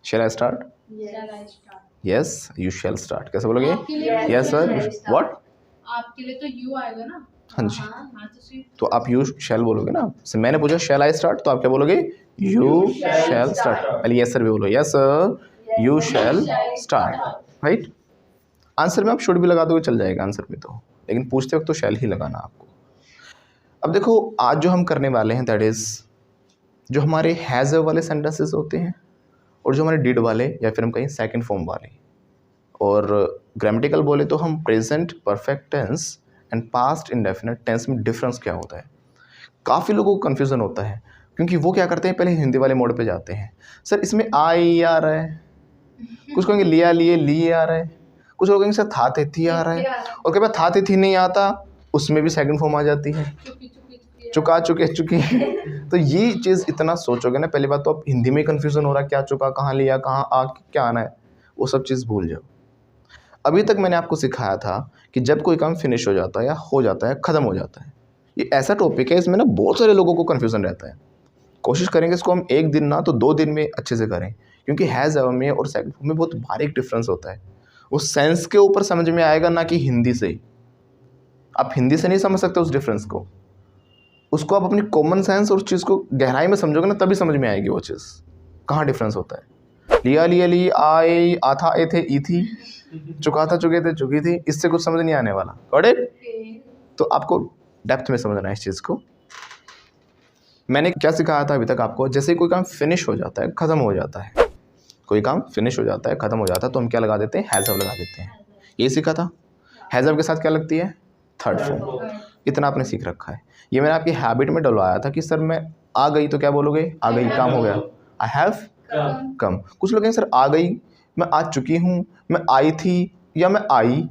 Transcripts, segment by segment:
Shell I start? Yes, you shall start. कैसे बोलोगे? Yes sir. What? आपके लिए तो यू आएगा ना। हाँ जी, तो आप यू शैल बोलोगे ना। मैंने पूछा शैल आई स्टार्ट, तो आप क्या बोलोगे? You shall start. पहले यस सर भी बोलो। Yes sir, you shall start. Right. Answer में आप शुड भी लगा दोगे चल जाएगा आंसर में तो, लेकिन पूछते वक्त तो शैल ही लगाना आपको। अब देखो आज जो हम करने वाले हैं दैट इज जो हमारे हैज़ वाले सेंटेंसेस होते हैं और जो हमारे डिड वाले या फिर हम कहें सेकंड फॉर्म वाले। और ग्रामेटिकल बोले तो हम present perfect tense and past indefinite tense में डिफरेंस क्या होता है। काफ़ी लोगों को कन्फ्यूज़न होता है क्योंकि वो क्या करते हैं, पहले हिंदी वाले मोड पे जाते हैं। सर इसमें आई आ रहा है, कुछ कहेंगे लिया लिए लिए आ रहा है, कुछ लोग कहेंगे सर था थे थी आ रहा है, और कई बार था थे थी नहीं आता, उसमें भी सेकंड फॉर्म आ जाती है, चुका चुके चुकी। तो ये चीज़ इतना सोचोगे ना, पहली बात तो आप हिंदी में कन्फ्यूज़न हो रहा है क्या चुका कहाँ लिया कहाँ आ क्या आना है, वो सब चीज़ भूल जाओ। अभी तक मैंने आपको सिखाया था कि जब कोई काम फिनिश हो जाता है या हो जाता है, ख़त्म हो जाता है, ये ऐसा टॉपिक है इसमें ना बहुत सारे लोगों को कन्फ्यूज़न रहता है। कोशिश करेंगे इसको हम एक दिन ना तो 2 दिन में अच्छे से करें, क्योंकि हैज़ में और सेकंड फॉर्म में बहुत बारीक डिफरेंस होता है। वो सेंस के ऊपर समझ में आएगा ना कि हिंदी से। आप हिंदी से नहीं समझ सकते उस डिफरेंस को, उसको आप अपनी कॉमन सेंस और उस चीज़ को गहराई में समझोगे ना तभी समझ में आएगी वो चीज़ कहाँ डिफरेंस होता है। लिया लिया ली आए आ था ए थे ई थी, चुका था चुके थे चुकी थी, इससे कुछ समझ नहीं आने वाला। करेक्ट। तो आपको डेप्थ में समझना है इस चीज़ को। मैंने क्या सिखाया था अभी तक आपको, जैसे कोई काम फिनिश हो जाता है, ख़त्म हो जाता है, कोई काम फिनिश हो जाता है ख़त्म हो जाता है तो हम क्या लगा देते हैं, हैज़ लगा देते हैं। ये सीखा था। हैज़ के साथ क्या लगती है, थर्ड फॉर्म। इतना आपने सीख रखा है। ये मैंने आपकी हैबिट में डलवाया था कि सर मैं आ गई तो क्या बोलोगे, आ गई काम हो गया, आई हैव कम। कुछ लोग कहें सर आ गई, मैं आ चुकी हूँ, मैं आई थी या मैं आई।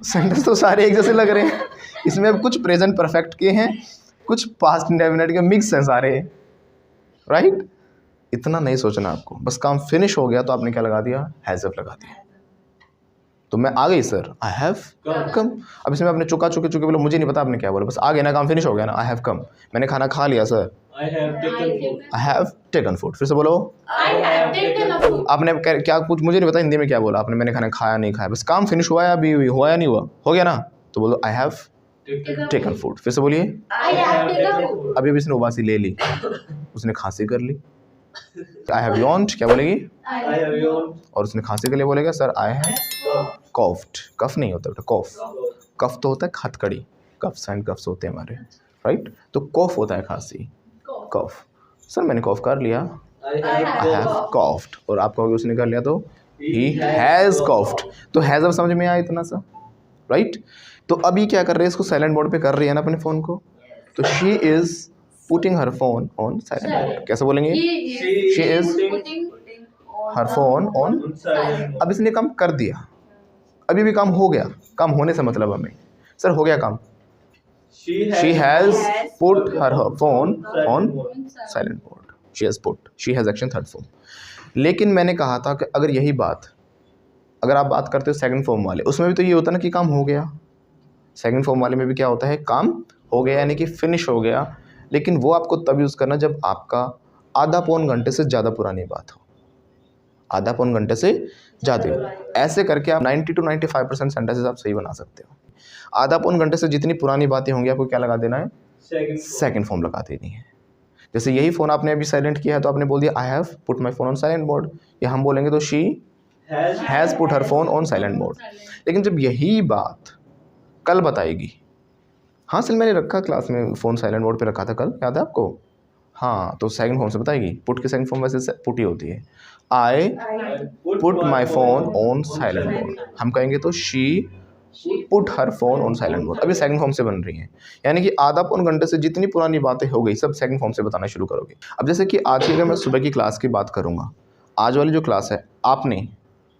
सेंटेंस तो सारे एक जैसे लग रहे हैं। इसमें अब कुछ प्रेजेंट परफेक्ट के हैं, कुछ पास्ट इंडेफिनिट के मिक्स हैं सारे। राइट। इतना नहीं सोचना आपको, बस काम फिनिश हो गया तो आपने क्या लगा दिया, हैज़ लगा दिया। तो मैं आ गई सर, आई हैव कम। अब इसमें आपने चुका चुके चुके बोलो, मुझे नहीं पता आपने क्या बोला, बस आ गया ना, काम फिनिश हो गया ना, आई हैव कम। मैंने खाना खा लिया sir, I have taken food. I have taken food. फिर से बोलो, I have taken a food. आपने क्या कुछ मुझे नहीं पता हिंदी में क्या बोला आपने, मैंने खाना खाया नहीं खाया, बस काम फिनिश हुआ या अभी हुआ या नहीं हुआ, हो गया ना, तो बोलो आई हैव टेकन फूड। फिर से बोलिए, I have taken food. अभी इसने उबासी ले ली, उसने खांसी कर ली। आई हैव यॉन्ड क्या बोलेगी, I have yawned. और उसने खांसी के लिए बोलेगा सर आई हैव कॉफ्ड। कफ नहीं होता बेटा, कॉफ। कफ तो होता है हथकड़ी, कफ्स एंड कफ्स होते हैं हमारे। राइट। तो कॉफ होता है खांसी, कॉफ। सर मैंने कॉफ कर लिया, I have I have coughed. कॉफ्ड। और आप कहोगे उसने कर लिया तो ही हैज़ कॉफ्ड। तो हैज़ अब समझ में आया इतना सा। राइट। तो अभी क्या कर रहे हैं, इसको साइलेंट मोड पे कर रही है ना अपने फ़ोन को, तो she is putting her phone on silent mode. कैसे बोलेंगे, She is putting her phone on. on silent. अब इसने काम कर दिया, अभी भी काम हो गया, काम होने से मतलब हमें, सर हो गया काम। She has put her phone on silent mode. She has put, she has action third form. लेकिन मैंने कहा था कि अगर यही बात अगर आप बात करते हो सेकंड फॉर्म वाले, उसमें भी तो ये होता ना कि काम हो गया। सेकंड फॉर्म वाले में भी क्या होता है, काम हो गया यानी कि फिनिश हो गया। लेकिन वो आपको तब यूज़ करना जब आपका आधा पौन घंटे से ज़्यादा पुरानी बात हो, आधा पौन घंटे से ज़्यादा। ऐसे करके आप 90 to 95% सेंटेंसेस आप सही बना सकते हो। आधा पौन घंटे से जितनी पुरानी बातें होंगी आपको क्या लगा देना है, सेकंड फॉर्म लगा देनी है। जैसे यही फ़ोन आपने अभी साइलेंट किया है तो आपने बोल दिया I have put my phone on silent mode, या हम बोलेंगे तो she has put her phone on silent mode. लेकिन जब यही बात कल बताएगी, हाँ सर मैंने रखा क्लास में फ़ोन साइलेंट मोड पे रखा था कल, याद है आपको, हाँ, तो सेकंड फॉर्म से बताएगी। पुट की सेकंड फॉर्म वैसे पुट ही होती है। I put my phone on silent mode, हम कहेंगे तो she put her phone on silent mode. अभी सेकंड फॉर्म से बन रही है, यानी कि आधा पौन घंटे से जितनी पुरानी बातें हो गई सब सेकंड फॉर्म से बताना शुरू करोगे। अब जैसे कि आज की अगर मैं सुबह की क्लास की बात करूँगा, आज वाली जो क्लास है आपने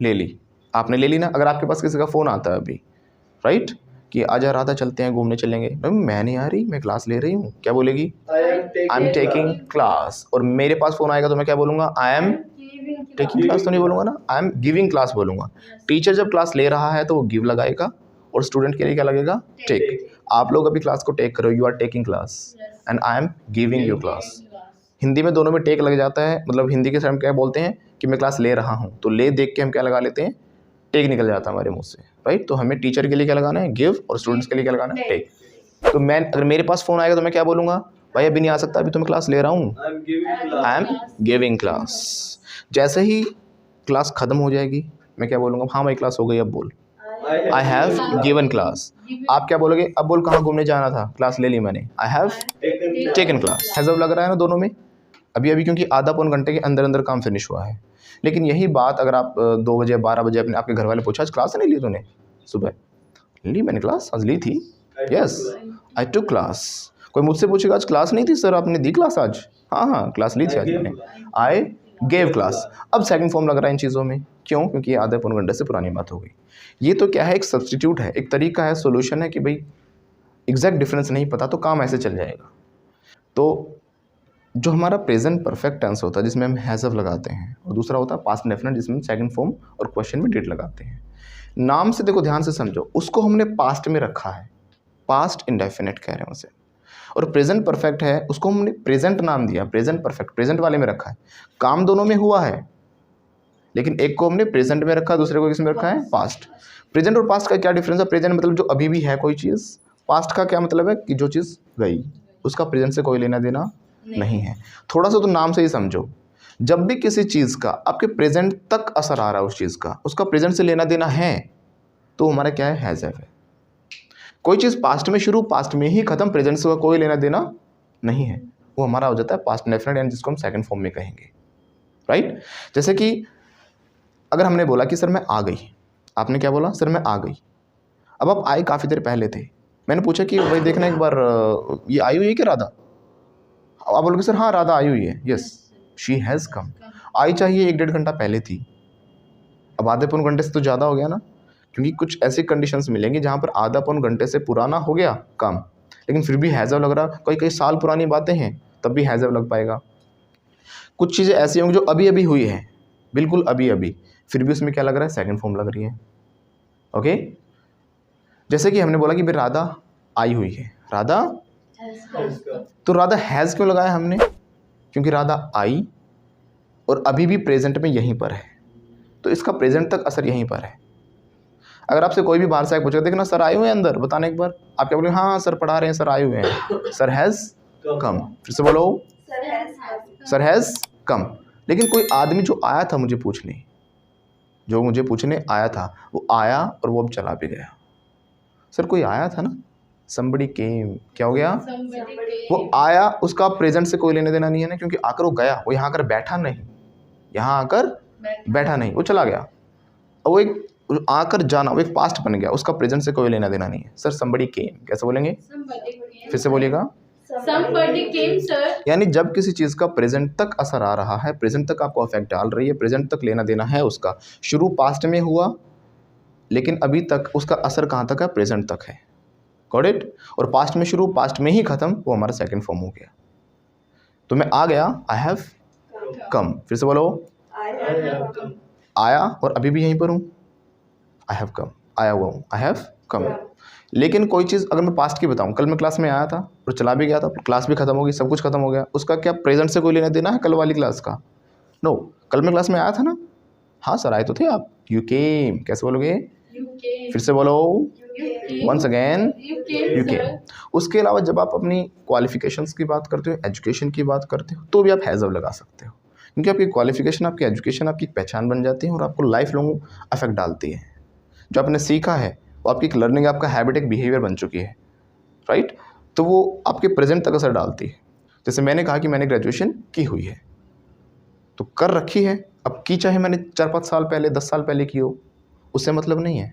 ले ली, आपने ले ली ना। अगर आपके पास किसी का फ़ोन आता है अभी, राइट, कि आजा राधा चलते हैं घूमने चलेंगे, मैं नहीं आ रही, मैं क्लास ले रही हूँ, क्या बोलेगी, आई एम टेकिंग क्लास। और मेरे पास फ़ोन आएगा तो मैं क्या बोलूँगा, आई एम टेकिंग क्लास तो नहीं बोलूँगा ना, आई एम गिविंग क्लास बोलूँगा। टीचर जब क्लास ले रहा है तो वो गिव लगाएगा और स्टूडेंट के लिए क्या लगेगा, टेक। आप लोग अभी क्लास को टेक करो, you are taking class and I am giving you class. Hindi में दोनों में टेक लग जाता है, मतलब हिंदी के साथ हम क्या बोलते हैं कि मैं क्लास ले रहा हूँ, तो ले देख के हम क्या लगा लेते हैं, टेक निकल जाता है हमारे मुंह से, राइट। तो हमें टीचर के लिए क्या लगाना है, गिव, और स्टूडेंट्स के लिए क्या लगाना है, टेक। तो मैं अगर मेरे पास फ़ोन आएगा तो मैं क्या बोलूँगा, भाई अभी नहीं आ सकता, अभी तो मैं क्लास ले रहा हूँ, I'm giving class. I am giving class. जैसे ही क्लास ख़त्म हो जाएगी मैं क्या बोलूँगा, हाँ भाई क्लास हो गई, अब बोल, आई हैव गिवन क्लास। आप क्या बोलोगे, अब बोल कहाँ घूमने जाना था, क्लास ले ली मैंने, I have Taken class. Taken class. Has लग रहा है ना दोनों में, अभी अभी क्योंकि आधा पौन घंटे के अंदर अंदर काम फिनिश हुआ है। लेकिन यही बात अगर आप 2 बजे 12 बजे अपने आपके घर वाले पूछा, आज क्लास नहीं ली तूने, सुबह ली मैंने क्लास, आज ली थी, यस आई टुक क्लास। कोई मुझसे पूछेगा आज क्लास नहीं थी सर, आपने दी क्लास आज, हाँ हाँ क्लास ली थी आज मैंने, आई गेव क्लास। अब सेकंड फॉर्म लग रहा है इन चीज़ों में, क्यों, क्योंकि ये आधे पौन घंटे से पुरानी बात हो गई। ये तो क्या है, एक सब्सटीट्यूट है, एक तरीका है, सोल्यूशन है कि भाई एग्जैक्ट डिफरेंस नहीं पता तो काम ऐसे चल जाएगा। तो जो हमारा प्रेजेंट परफेक्ट टेंस होता है जिसमें हम हैज़ ऑफ लगाते हैं, और दूसरा होता है पास्ट इंडेफिनिट जिसमें सेकंड फॉर्म और क्वेश्चन में डिड लगाते हैं। नाम से देखो ध्यान से समझो, उसको हमने पास्ट में रखा है, पास्ट इंडेफिनिट कह रहे हैं उसे, और प्रेजेंट परफेक्ट है उसको हमने प्रेजेंट नाम दिया, प्रेजेंट परफेक्ट प्रेजेंट वाले में रखा है। काम दोनों में हुआ है, लेकिन एक को हमने प्रेजेंट में रखा, दूसरे को किस में रखा है, पास्ट। प्रेजेंट और पास्ट का क्या डिफरेंस है, प्रेजेंट मतलब जो अभी भी है कोई चीज़, पास्ट का क्या मतलब है कि जो चीज़ गई, उसका प्रेजेंट से कोई लेना देना नहीं है। थोड़ा सा तो नाम से ही समझो, जब भी किसी चीज़ का आपके प्रेजेंट तक असर आ रहा है उस चीज़ का, उसका प्रेजेंट से लेना देना है, तो हमारा क्या है, हैज़ है। कोई चीज़ पास्ट में शुरू पास्ट में ही खत्म, प्रेजेंट से कोई लेना देना नहीं है, वो हमारा हो जाता है पास्ट इंडेफिनिट, यानी जिसको हम सेकंड फॉर्म में कहेंगे, राइट। जैसे कि अगर हमने बोला कि सर मैं आ गई, आपने क्या बोला, सर मैं आ गई। अब आप आए काफ़ी देर पहले थे, मैंने पूछा कि भाई देखना एक बार ये आई हुई है कि राधा, आप बोलोगे सर हाँ राधा आई हुई है, यस शी हैज़ कम। आई चाहिए 1-1.5 घंटा पहले थी, अब आधे पौन घंटे से तो ज़्यादा हो गया ना, क्योंकि कुछ ऐसी कंडीशंस मिलेंगी जहाँ पर आधा पौन घंटे से पुराना हो गया काम, लेकिन फिर भी हैज़ लग रहा, कई कई साल पुरानी बातें हैं तब भी हैज़ लग पाएगा। कुछ चीज़ें ऐसी होंगी जो अभी अभी हुई हैं, बिल्कुल अभी अभी, फिर भी उसमें क्या लग रहा है, सेकंड फॉर्म लग रही है, ओके। जैसे कि हमने बोला कि भाई राधा आई हुई है, राधा, तो राधा हैज़ क्यों लगाया हमने, क्योंकि राधा आई और अभी भी प्रेजेंट में यहीं पर है, तो इसका प्रेजेंट तक असर यहीं पर है। अगर आपसे कोई भी बाहर से पूछेगा देखना सर आए हुए हैं अंदर, बताना एक बार, आप क्या बोलोगे, हाँ सर पढ़ा रहे हैं, सर आए हुए हैं, सर हैज़ कम। फिर से बोलो, सर हैज़ कम। लेकिन कोई आदमी जो आया था मुझे पूछने, जो मुझे पूछने आया था, वो आया और वो अब चला भी गया। सर कोई आया था ना, somebody came, क्या हो गया, वो आया, उसका प्रेजेंट से कोई लेने देना नहीं है ना, क्योंकि आकर वो गया, वो यहाँ आकर बैठा नहीं, यहाँ आकर बैठा नहीं, वो चला गया। और वो एक आकर जाना, वो एक पास्ट बन गया, उसका प्रेजेंट से कोई लेना देना नहीं है। सर somebody came कैसे बोलेंगे, फिर से बोलिएगा, somebody came sir। यानी जब किसी चीज़ का प्रेजेंट तक असर आ रहा है, प्रेजेंट तक आपको अफेक्ट डाल रही है, प्रेजेंट तक लेना देना है उसका, शुरू पास्ट में हुआ लेकिन अभी तक उसका असर कहाँ तक है, प्रेजेंट तक है, गॉट इट। और पास्ट में शुरू पास्ट में ही ख़त्म, वो हमारा सेकंड फॉर्म हो गया। तो मैं आ गया, आई हैव कम। फिर से बोलो, आया और अभी भी यहीं पर हूँ, आई हैव कम, आया हुआ हूँ, आई हैव कम। लेकिन कोई चीज़ अगर मैं पास्ट की बताऊँ, कल मैं क्लास में आया था और चला भी गया था, क्लास भी खत्म हो गई, सब कुछ खत्म हो गया, उसका क्या प्रेजेंट से कोई लेना देना है कल वाली क्लास का, नो। कल मैं क्लास में आया था ना, हाँ सर आए तो थे आप, यू केम, कैसे बोलोगे, फिर से बोलो, वंस अगेन, यू केम। उसके अलावा जब आप अपनी क्वालिफिकेशंस की बात करते हो, एजुकेशन की बात करते हो, तो भी आप हैज़ लगा सकते हो, क्योंकि आपकी क्वालिफिकेशन, आपकी एजुकेशन आपकी पहचान बन जाती है और आपको लाइफ लॉन्ग अफेक्ट डालती है। जो आपने सीखा है वो आपकी एक लर्निंग, आपका हैबिट, एक बिहेवियर बन चुकी है, राइट। तो वो आपके प्रेजेंट तक असर डालती है। जैसे मैंने कहा कि मैंने ग्रेजुएशन की हुई है, तो कर रखी है, अब की चाहे मैंने 4-5 साल पहले, 10 साल पहले की हो, उससे मतलब नहीं है।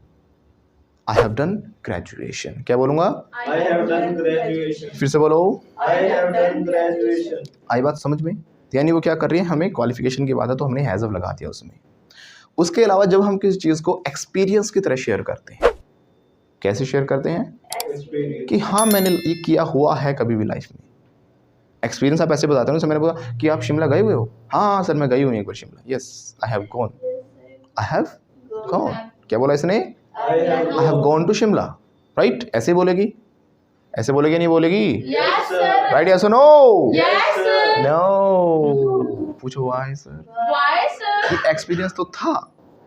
आई हैव डन ग्रेजुएशन, क्या बोलूँगा, I have done graduation. फिर से बोलो, I have done graduation. आई बात समझ में। यानी वो क्या कर रही है, हमें क्वालिफिकेशन की बात है तो हमने हैज़ ऑफ लगा दिया उसमें। उसके अलावा जब हम किसी चीज़ को एक्सपीरियंस की तरह शेयर करते हैं, कैसे शेयर करते हैं, Experience. कि हाँ मैंने ये किया हुआ है कभी भी लाइफ में। एक्सपीरियंस आप ऐसे बताते हो ना, सर मैंने बोला कि आप शिमला गए हुए हो, हाँ सर मैं गई हुई एक बार Shimla, yes I have gone, I have gone. क्या बोला इसने, I have I have gone to Shimla, right. ऐसे बोलेगी, ऐसे बोलेगी नहीं बोलेगी, Yes sir। राइट, यस और नो, Yes sir। नो, पूछो why sir. Why, sir? Experience तो था,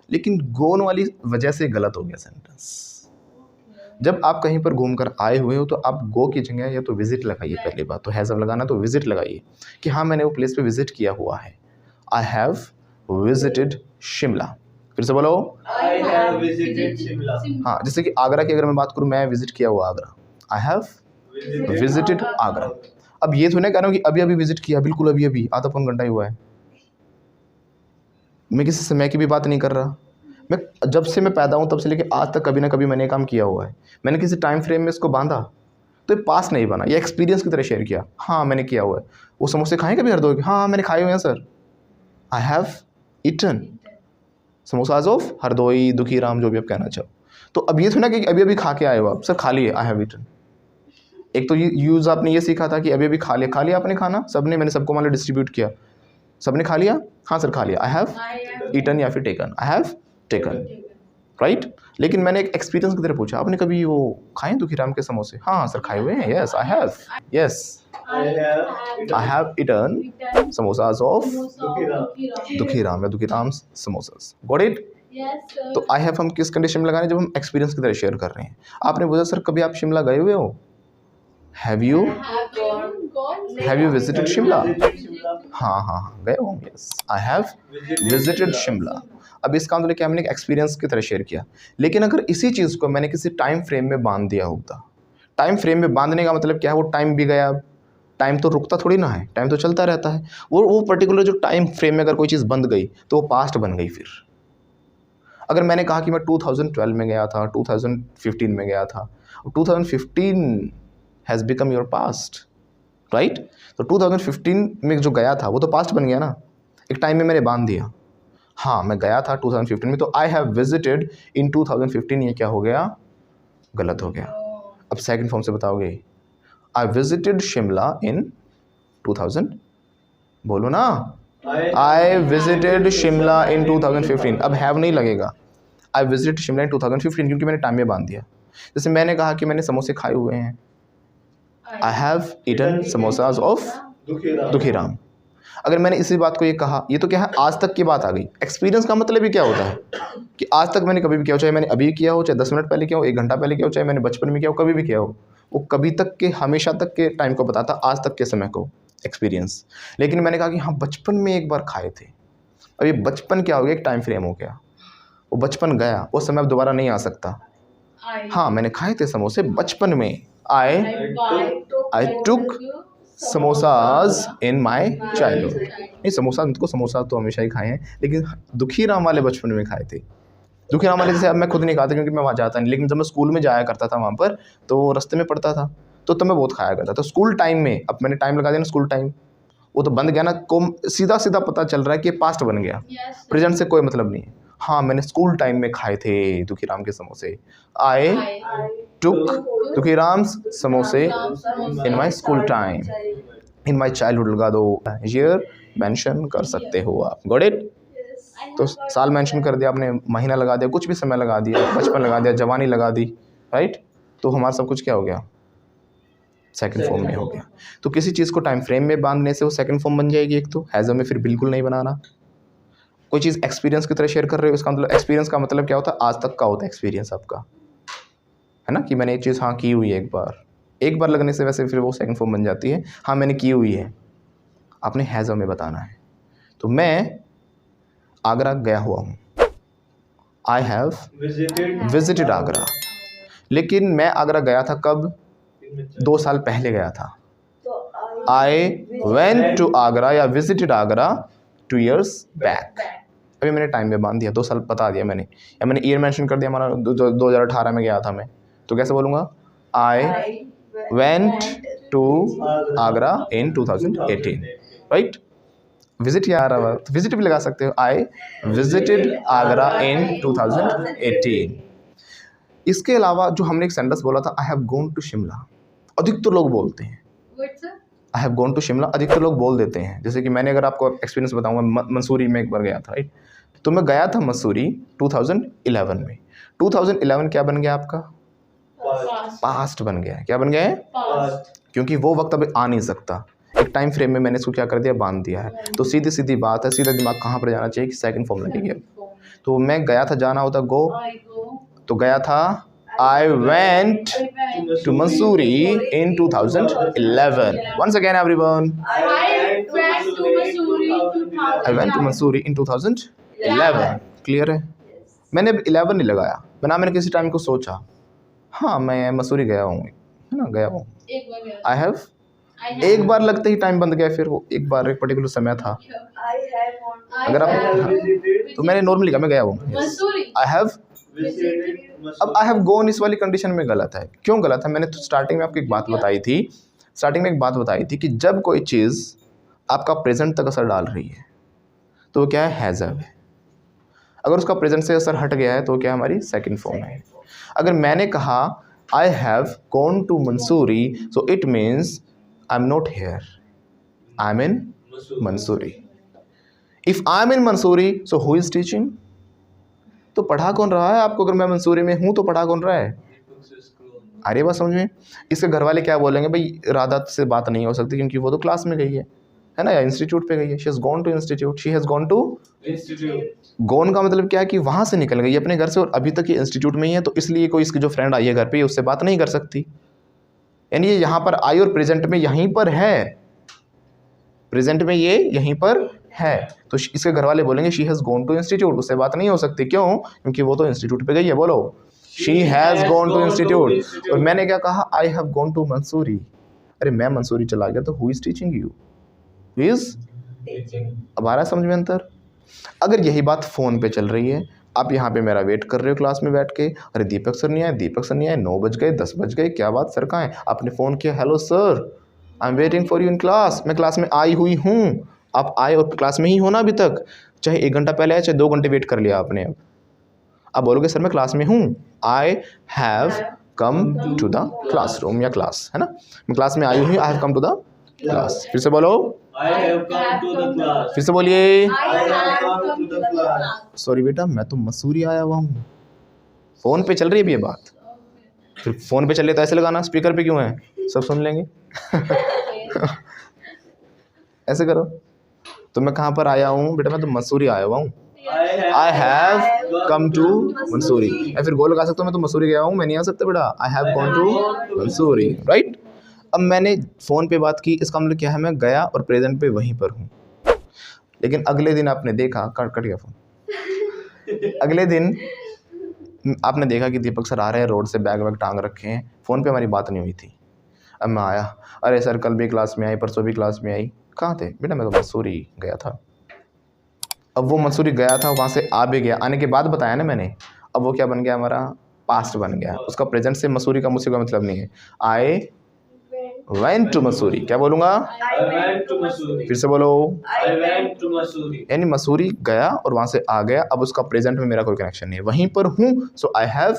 लेकिन गोन वाली वजह से गलत हो गया सेंटेंस। जब आप कहीं पर घूमकर आए हुए हो तो आप गो की जगह या तो विजिट लगाइए। पहली बात तो हैज़ लगाना, तो विजिट लगाइए कि हाँ मैंने वो प्लेस पे विजिट किया हुआ है। I have visited Shimla. फिर से बोलो। I have visited Shimla. हाँ, जैसे कि आगरा की अगर मैं बात करूँ, मैं विजिट किया हुआ Agra. I have visited Agra. अब ये तो नहीं कह रहा हूँ कि अभी अभी विजिट किया, बिल्कुल अभी अभी, आधा पौन घंटा ही हुआ है। मैं किसी समय की भी बात नहीं कर रहा। मैं जब से मैं पैदा हूँ तब से लेके आज तक कभी ना कभी मैंने काम किया हुआ है। मैंने किसी टाइम फ्रेम में इसको बांधा तो ये पास नहीं बना, ये एक्सपीरियंस की तरह शेयर किया। हाँ मैंने किया हुआ है। वो समोसे खाए कभी हरदोई के? हाँ मैंने खाए हुए हैं सर। I have eaten samosas of Hardoi, Dukhiram, जो भी आप कहना चाहो। तो अब ये सुना कि अभी अभी खा के आए हो आप, सर खा लिए, आई हैव ईटन। एक तो यूज़ आपने ये सीखा था कि अभी अभी खा लिया आपने खाना, सबने, मैंने सबको मान लो डिस्ट्रीब्यूट किया, सबने खा लिया, हाँ सर खा लिया। आई हैव ईटन या फिर taken, I have taken, right. लेकिन मैंने एक एक्सपीरियंस की तरह पूछा, आपने कभी वो खाए दुखीराम के समोसे? हाँ सर खाए हुए हैं, yes I have, yes I have eaten samosas of Dukhiram या Dukhiram samosas. Got it? Yes, sir. तो आई हैव हम किस कंडीशन में लगाने, जब हम एक्सपीरियंस की तरह शेयर कर रहे हैं। आपने बोला सर कभी आप शिमला गए हुए हो? Have you visited Shimla? हाँ हाँ हाँ गए होंगे, yes I have visited Shimla. अब इसका मतलब क्या, मैंने एक एक्सपीरियंस की तरह शेयर किया। लेकिन अगर इसी चीज़ को मैंने किसी टाइम फ्रेम में बांध दिया होता, टाइम फ्रेम में बांधने का मतलब क्या है, वो टाइम भी गया, टाइम तो रुकता थोड़ी ना है, टाइम तो चलता रहता है। वो पर्टिकुलर जो टाइम फ्रेम में अगर कोई चीज़ बंध गई तो वो पास्ट बन गई। फिर अगर मैंने कहा कि मैं 2012 में गया था, 2015 में गया था, 2015 has become your past, right. तो 2015 में जो गया था वो तो पास्ट बन गया ना, एक टाइम में मैंने बांध दिया। हाँ मैं गया था 2015 में, तो आई हैव विजिटेड इन 2015, ये क्या हो गया, गलत हो गया। अब सेकंड फॉर्म से बताओगे, आई विजिटेड शिमला इन 2000, बोलो ना, आई विजिटेड शिमला इन 2015। अब हैव नहीं लगेगा, आई विजिटेड शिमला इन 2015, क्योंकि मैंने टाइम में बांध दिया। जैसे मैंने कहा कि मैंने समोसे खाए हुए हैं, I have eaten samosas of Dukhiram. अगर मैंने इसी बात को ये कहा, ये तो क्या है, आज तक की बात आ गई। एक्सपीरियंस का मतलब ही क्या होता है कि आज तक मैंने कभी भी किया हो, चाहे मैंने अभी किया हो, चाहे 10 मिनट पहले किया हो, 1 घंटा पहले किया हो, चाहे मैंने बचपन में किया हो, कभी भी किया हो, वो कभी तक के, हमेशा तक के टाइम को बताता, आज तक के समय को, एक्सपीरियंस। लेकिन मैंने कहा कि हाँ बचपन में एक बार खाए थे, अब ये बचपन क्या हो गया, एक टाइम फ्रेम हो गया, वो बचपन गया, वो समय अब दोबारा नहीं आ सकता। हाँ मैंने खाए थे समोसे बचपन में, आई टुक समोसाज इन माई चाइल्डहुड। नहीं समोसा, मुझको समोसा तो हमेशा ही खाए हैं, लेकिन दुखीराम वाले बचपन में खाए थे। दुखीराम वाले जैसे अब मैं खुद नहीं खाता क्योंकि मैं वहाँ जाता नहीं, लेकिन जब मैं स्कूल में जाया करता था वहाँ पर, तो रास्ते में पड़ता था, तो तब मैं बहुत खाया करता था स्कूल टाइम में। अब मैंने टाइम लगा दिया ना, स्कूल टाइम वो तो बंद गया ना, को सीधा सीधा पता चल रहा है कि पास्ट बन गया, प्रेजेंट से कोई मतलब नहीं है। हाँ मैंने स्कूल टाइम में खाए थे दुखीराम के समोसे, आई टुक दुखीराम समोसे in my school time, in my childhood लगा दो, ईयर मेंशन कर सकते हो आप। Got it? तो साल मेंशन कर दिया आपने, महीना लगा दिया, कुछ भी समय लगा दिया, बचपन लगा दिया, जवानी लगा दी, राइट। तो हमारा सब कुछ क्या हो गया, सेकंड फॉर्म में हो गया। तो किसी चीज़ को टाइम फ्रेम में बांधने से वो सेकंड फॉर्म बन जाएगी। एक तो हैज़ में फिर बिल्कुल नहीं बनाना। कोई चीज़ एक्सपीरियंस की तरह शेयर कर रहे हो, इसका मतलब, एक्सपीरियंस का मतलब क्या होता है, आज तक का होता है एक्सपीरियंस आपका, है ना, कि मैंने एक चीज़ हाँ की हुई है एक बार लगने से वैसे फिर वो सेकंड फॉर्म बन जाती है। हाँ मैंने की हुई है, आपने हैज़ में बताना है। तो मैं आगरा गया हुआ हूँ, आई हैव विजिटेड आगरा। लेकिन मैं आगरा गया था कब, 2 साल पहले गया था। आई वेंट टू आगरा या विजिटेड आगरा 2 years बैक। अभी मैंने टाइम में बांध दिया, 2 साल बता दिया मैंने, या मैंने ईयर मेंशन कर दिया, हमारा 2018 में गया था मैं, तो कैसे बोलूँगा, I went to Agra in 2018, right. Visit या आ रहा, तो विजिट भी लगा सकते हो, आई विजिटेड आगरा इन 2018। इसके अलावा जो हमने एक सेंटेंस बोला था, I have gone to Shimla, अधिकतर लोग बोलते हैं I have gone to Shimla, अधिकतर लोग बोल देते हैं। जैसे कि मैंने अगर आपको एक्सपीरियंस बताऊंगा, मसूरी में एक बार गया था, राइट। तो मैं गया था मसूरी 2011 में। 2011 क्या बन गया आपका, पास्ट बन गया है। क्या बन गया है, क्योंकि वो वक्त अब आ नहीं सकता। एक टाइम फ्रेम में मैंने इसको क्या कर दिया, बांध दिया है। तो सीधी सीधी बात है, सीधा दिमाग कहाँ पर जाना चाहिए कि सेकंड फॉर्म लगेगी। तो मैं गया था, जाना होता गो, तो गया था I went to Mussoorie in 2011. Once again everyone, I went to Mussoorie I went to Mussoorie in 2011. Clear है? मैंने 11 नहीं लगाया, बना मैंने किसी टाइम को सोचा, हाँ मैं मसूरी गया हूँ, है ना, गया हूँ। I have एक बार लगते ही टाइम बंद गया, फिर वो एक बार एक पर्टिकुलर समय था। अगर आप, तो मैंने नॉर्मली कहा मैं गया हूँ, I have। अब आई हैव गॉन इस वाली कंडीशन में गलत है। क्यों गलत है? मैंने तो स्टार्टिंग में आपको एक बात बताई थी, कि जब कोई चीज़ आपका प्रेजेंट तक असर डाल रही है तो वो क्या है, हैज़ है। अगर उसका प्रेजेंट से असर हट गया है तो क्या हमारी सेकंड फॉर्म है। अगर मैंने कहा I have gone to Mussoorie, so it means I am not here, I am in Mussoorie. If I am in Mussoorie, so who is teaching? तो पढ़ा कौन रहा है आपको? अगर मैं मंसूरी में हूँ तो पढ़ा कौन रहा है? अरे बात समझ में। इसके घर वाले क्या बोलेंगे, भाई राधा से बात नहीं हो सकती क्योंकि वो तो क्लास में गई है ना, या इंस्टीट्यूट पे गई है। She has gone to institute, she has gone to institute. Gone का मतलब क्या है कि वहाँ से निकल गई अपने घर से और अभी तक ये इंस्टीट्यूट में ही है, तो इसलिए कोई इसकी जो फ्रेंड आई है घर पे उससे बात नहीं कर सकती। यानी ये यहाँ पर आई और प्रेजेंट में यहीं पर है, प्रेजेंट में ये यहीं पर है। तो इसके घर वाले बोलेंगे she has gone to institute, उससे बात नहीं हो सकती। क्यों? क्योंकि वो तो इंस्टीट्यूट पे गई है। बोलो, she has gone to institute. और मैंने क्या कहा, I have gone to Mussoorie. अरे मैं मंसूरी चला गया, तो who is teaching you? Who is? अब आ रहा है समझ में अंतर? अगर यही बात फ़ोन पे चल रही है, आप यहाँ पे मेरा वेट कर रहे हो क्लास में बैठ के, अरे दीपक सर नहीं आए, 9 बज गए, 10 बज गए, क्या बात सर कहाँ है? आपने फ़ोन किया, hello sir I am waiting for you in class, मैं क्लास में आई हुई हूँ। आप आए और क्लास में ही हो ना अभी तक, चाहे 1 घंटा पहले आए, चाहे 2 घंटे वेट कर लिया आपने। अब बोलोगे सर मैं क्लास में हूँ, I have come to the classroom या क्लास, है ना, मैं क्लास में आई हुई, I have come to the class. फिर से बोलो, I have come to the class. फिर से बोलिए। I have come to the class. Sorry बेटा, मैं तो मसूरी आया हुआ हूँ। फ़ोन पे चल रही है अभी ये बात, फिर फ़ोन पे चले तो ऐसे लगाना, स्पीकर पे क्यों है, सब सुन लेंगे। ऐसे करो। तो मैं कहाँ पर आया हूँ बेटा, मैं तो मसूरी आया हुआ हूँ। I have come to Mussoorie. या फिर गोल लगा सकता हूँ, मैं तो मसूरी गया हूँ, मैं नहीं आ सकता बेटा, I have gone to Mussoorie, right. अब मैंने फ़ोन पे बात की, इसका मतलब क्या है, मैं गया और प्रेजेंट पे वहीं पर हूँ। लेकिन अगले दिन आपने देखा, कट गया फ़ोन। अगले दिन आपने देखा कि दीपक सर आ रहे हैं, रोड से बैग वैग टांग रखे हैं, फ़ोन पे हमारी बात नहीं हुई थी। अब मैं आया, अरे सर कल भी क्लास में आई, परसों भी क्लास में आई, कहाँ थे बेटा? मैं तो मसूरी गया था। अब वो मसूरी गया था, वहाँ से आ भी गया, आने के बाद बताया ना मैंने। अब वो क्या बन गया, हमारा पास्ट बन गया। उसका प्रेजेंट से मसूरी का मुझसे कोई मतलब नहीं है। आई वेंट टू मसूरी, क्या बोलूँगा? I went to Mussoorie. फिर से बोलो, I went to Mussoorie. यानी मसूरी गया और वहाँ से आ गया। अब उसका प्रेजेंट में मेरा कोई कनेक्शन नहीं है, वहीं पर हूँ, so I have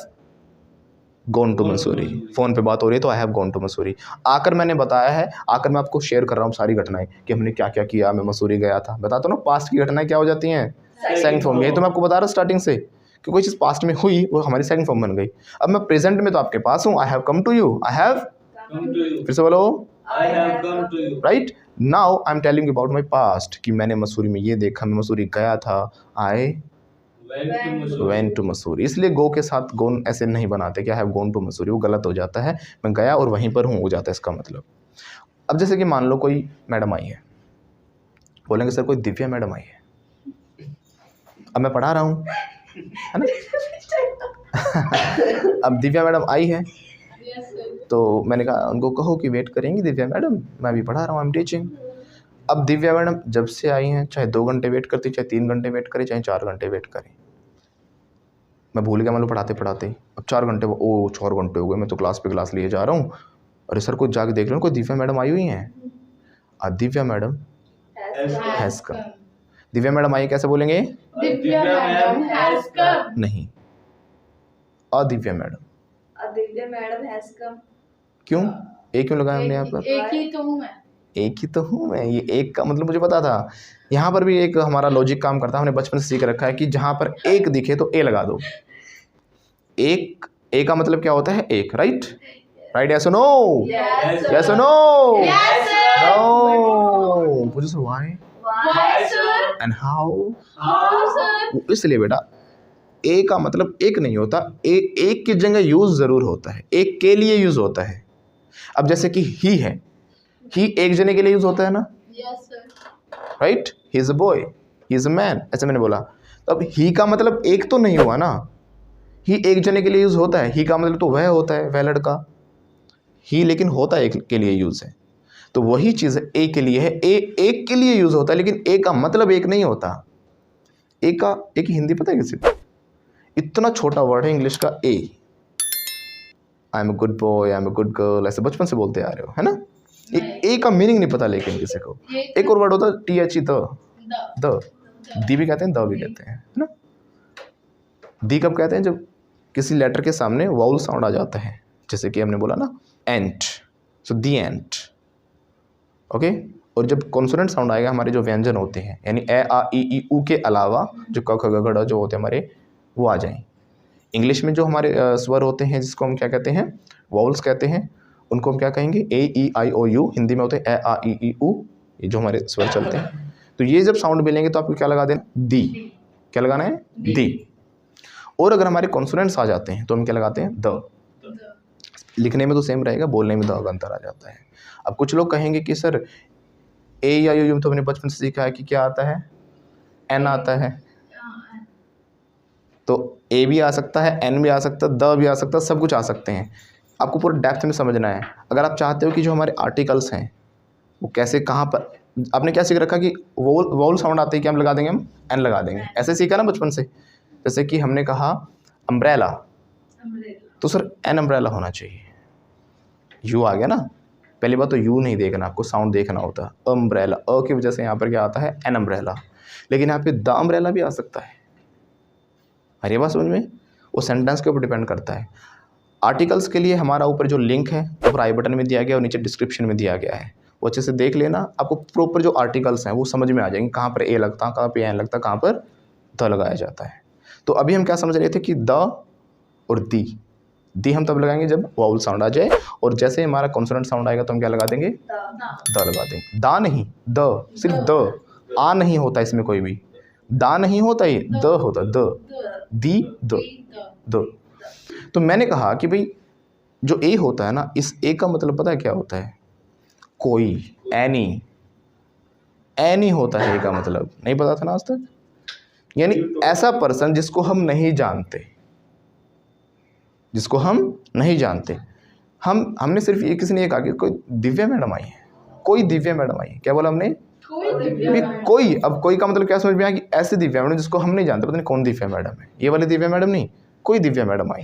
gone to Mussoorie. Phone पे बात हो रही है तो I have gone to Mussoorie. आकर मैंने बताया है, आकर मैं आपको शेयर कर रहा हूँ सारी घटनाएं कि हमने क्या क्या किया, मैं मसूरी गया था। बताता हूँ ना, पास्ट की घटनाएं क्या हो जाती हैं, सेकंड फॉर्म। यही तो मैं आपको बता रहा हूँ स्टार्टिंग से कि कोई चीज़ पास्ट में हुई वो हमारी सेकंड फॉर्म बन गई। अब मैं प्रेजेंट में तो आपके पास हूँ, I have come to you, I have Come to you. फिर से बोलो, I have come to you. Right. Now I am telling about my past कि मैंने मसूरी में ये देखा, मैं मसूरी गया था, I Went to Mussoorie. Went to Mussoorie. इसलिए गो के साथ गोन ऐसे नहीं बनाते कि I have gone to Mussoorie, वो गलत हो जाता है। मैं गया और वहीं पर हूँ हो जाता है इसका मतलब। अब जैसे कि मान लो कोई मैडम आई है, बोलेंगे सर कोई दिव्या मैडम आई है। अब मैं पढ़ा रहा हूँ, है ना। अब दिव्या मैडम आई है तो मैंने कहा उनको कहो कि वेट करेंगी दिव्या मैडम, मैं अभी पढ़ा रहा हूँ, आई एम टीचिंग। अब दिव्या मैडम जब से आई हैं, चाहे 2 घंटे वेट करती, चाहे 3 घंटे वेट करें, चाहे 4 घंटे वेट करें, मैं भूल गया मान लो पढ़ाते पढ़ाते। अब 4 घंटे, ओ 4 घंटे हो गए, मैं तो क्लास पे क्लास लिए जा रहा हूँ। अरे सर को जाके देख रहे हो, कोई दिव्या मैडम आई हुई हैं। Divya madam has come. Divya madam आई कैसे बोलेंगे? Divya madam has come. नहीं, अदिव्या madam. Divya madam has come. क्यों? एक क्यों लगाया हमने यहाँ पर? एक ही तो हूँ मैं। एक ही तो हूँ मैं, ये एक का मतलब मुझे पता था। यहाँ पर भी एक हमारा लॉजिक काम करता है, हमने बचपन से सीख रखा है कि जहाँ पर एक दिखे तो ए लगा दो। एक, ए का मतलब क्या होता है? एक, राइट? राइट, यस और नो? Yes, यस और नो? Yes, sir. नो। पूछो sir why Why, sir? And how. How, sir? इसलिए बेटा ए का मतलब एक नहीं होता, एक की जगह यूज जरूर होता है, एक के लिए यूज होता है। अब जैसे कि ही है, ही एक जने के लिए यूज होता है ना, Yes, sir. Right. He is a boy, he is a man, ऐसे मैंने बोला। तो अब ही का मतलब एक तो नहीं हुआ ना, ही एक जने के लिए यूज होता है, ही का मतलब तो वह होता है, वह लड़का। ही लेकिन होता है एक के लिए यूज है, तो वही चीज ए के लिए है। ए एक के लिए यूज होता है, लेकिन ए का मतलब एक नहीं होता। ए का एक हिंदी पता है किसी को? इतना छोटा वर्ड है इंग्लिश का a. I am a good boy, I am a good girl, ऐसे बचपन से बोलते आ रहे हो, है ना। ए का मीनिंग नहीं पता लेकिन किसी को। एक और वर्ड होता है टी एच ई, द। दी भी कहते हैं, द भी कहते हैं, है ना। दी कब कहते हैं? जब किसी लेटर के सामने वाउल साउंड आ जाता है, जैसे कि हमने बोला ना एंट, सो दी एंट, ओके। और जब कॉन्सोनेंट साउंड आएगा, हमारे जो व्यंजन होते हैं यानी ए आ ई ई ऊ के अलावा जो क ख ग घ जो होते हैं हमारे, वो आ जाएं। इंग्लिश में जो हमारे स्वर होते हैं जिसको हम क्या कहते हैं, वाउल्स कहते हैं, उनको हम क्या कहेंगे? ए ई आई ओ यू। हिंदी में होते हैं ए आ ई ई ऊ, ये जो हमारे स्वर चलते हैं। तो ये जब साउंड मिलेंगे तो आपको क्या लगा देना? दी। क्या लगाना है? दी। और अगर हमारे कॉन्सोनेंट्स आ जाते हैं तो हम क्या लगाते हैं? द। लिखने में तो सेम रहेगा, बोलने में द का अंतर आ जाता है। अब कुछ लोग कहेंगे कि सर ए या यू तो हमने बचपन से सीखा है कि क्या आता है? एन आता है। तो ए भी आ सकता है, एन भी आ सकता है, द भी आ सकता है, सब कुछ आ सकते हैं। आपको पूरा डेप्थ में समझना है। अगर आप चाहते हो कि जो हमारे आर्टिकल्स हैं वो कैसे, कहाँ पर, आपने क्या सीख रखा कि वोल साउंड आते ही क्या हम लगा देंगे? हम एन लगा देंगे। ऐसे सीखा ना बचपन से। जैसे कि हमने कहा अम्ब्रेला, तो सर एन अम्ब्रेला होना चाहिए। यू आ गया ना। पहली बात तो यू नहीं देखना, आपको साउंड देखना होता है। अम्ब्रेला, अ की वजह से यहाँ पर क्या आता है? An umbrella. लेकिन यहाँ पे द अम्ब्रेला भी आ सकता है। अरे बात समझ में? वो सेंटेंस के ऊपर डिपेंड करता है। आर्टिकल्स के लिए हमारा ऊपर जो लिंक है ऊपर आई बटन में दिया गया और नीचे डिस्क्रिप्शन में दिया गया है, वो अच्छे से देख लेना। आपको प्रॉपर जो आर्टिकल्स हैं वो समझ में आ जाएंगे, कहाँ पर ए लगता है, कहाँ पर एन लगता है, कहाँ पर द लगाया जाता है। तो अभी हम क्या समझ रहे थे कि द और दी हम तब लगाएंगे जब वाउल साउंड आ जाए, और जैसे हमारा कॉन्सोनेंट साउंड आएगा तो हम क्या लगा देंगे? द लगा देंगे। दा नहीं, द, सिर्फ द। आ नहीं होता इसमें कोई भी, दा नहीं होता, ये द होता, द, दी, द। तो मैंने कहा कि भाई जो ए होता है ना, इस ए का मतलब पता है क्या होता है? कोई, एनी होता है ए का मतलब। नहीं पता था ना आज तक? यानी ऐसा पर्सन जिसको हम नहीं जानते, जिसको हम नहीं जानते। हमने सिर्फ ये किसी ने ये कहा कि कोई दिव्या मैडम आई है, कोई दिव्या मैडम आई है। क्या बोला हमने? कोई। अब कोई का मतलब क्या समझ में आया? कि ऐसी दिव्या मैडम जिसको हम नहीं जानते, पता नहीं कौन दिव्या मैडम है, ये वाली दिव्या मैडम नहीं, कोई दिव्या मैडम आई।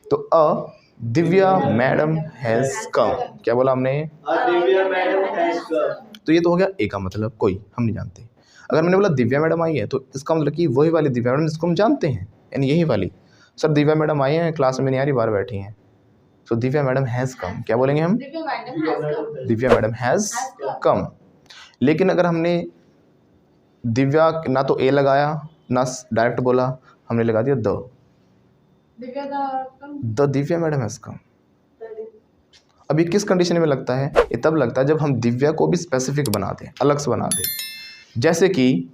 तो अ दिव्या मैडम हैज कम। क्या बोला हमने? दिव्या मैडम हैज कम। तो ये तो हो गया ए का मतलब, कोई, हम नहीं जानते। अगर मैंने बोला दिव्या मैडम आई है तो इसका मतलब कि वही वाली दिव्या मैडम जिसको हम जानते हैं, यानी यही वाली। सर दिव्या मैडम आई हैं, क्लास में नहीं आ रही, बाहर बैठी हैं। तो दिव्या मैडम हैज़ कम। क्या बोलेंगे हम? दिव्या मैडम हैज़ कम। लेकिन अगर हमने दिव्या ना तो ए लगाया ना डायरेक्ट बोला, हमने लगा दिया द दिव्या मैडम हैज़ कम। अब ये किस कंडीशन में लगता है? ये तब लगता है जब हम दिव्या को भी स्पेसिफिक बना दें, अलग से बना दें। जैसे कि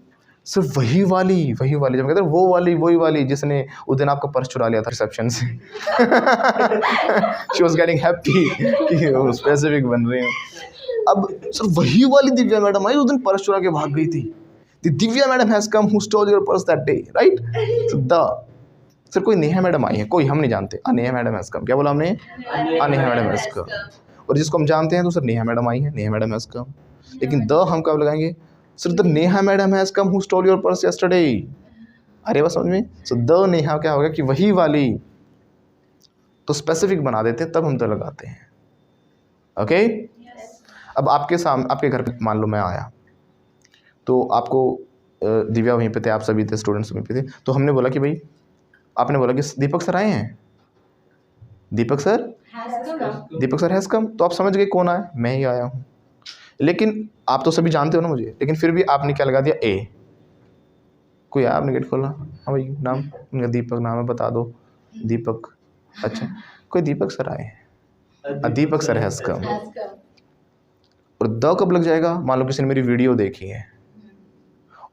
सिर्फ वही वाली जब कहते हैं वो वाली, वही वाली जिसने उस दिन आपका पर्स चुरा लिया था रिसेप्शन से। शी वाज गेटिंग हैप्पी कि वो स्पेसिफिक बन रहे हैं। अब सर वही वाली दिव्या मैडम आई उस दिन पर्स चुरा के भाग गई थी। The Divya madam has come who stole your purse that day, right? So the sir कोई नेहा मैडम आई है, कोई हम नहीं जानते, नेहा मैडम हैज कम। क्या बोला हमने? नेहा मैडम हैज कम। और जिसको हम जानते हैं तो सर नेहा मैडम आई है, नेहा मैडम हैज कम। लेकिन द हम कब लगाएंगे? Sir the Neha madam has come who stole your purse yesterday. अरे बस समझ में? सो द नेहा क्या होगा कि वही वाली, तो स्पेसिफिक बना देते हैं तब हम द लगाते हैं। ओके? अब आपके सामने, आपके घर पे मान लो मैं आया, तो आपको दिव्या वहीं पे थे, आप सभी थे, स्टूडेंट्स वहीं पे थे। तो हमने बोला कि भाई, आपने बोला कि दीपक सर आए हैं, दीपक सर हैज़ कम। तो आप समझ गए कौन आया? मैं ही आया हूँ। लेकिन आप तो सभी जानते हो ना मुझे, लेकिन फिर भी आपने क्या लगा दिया? ए। कोई आया, आपने गेट खोला, हाँ भाई नाम, उनका दीपक नाम है, बता दो। दीपक, अच्छा कोई दीपक सर आए हैं, दीपक सर हैज़ कम। और और द कब लग जाएगा? मान लो किसी ने मेरी वीडियो देखी है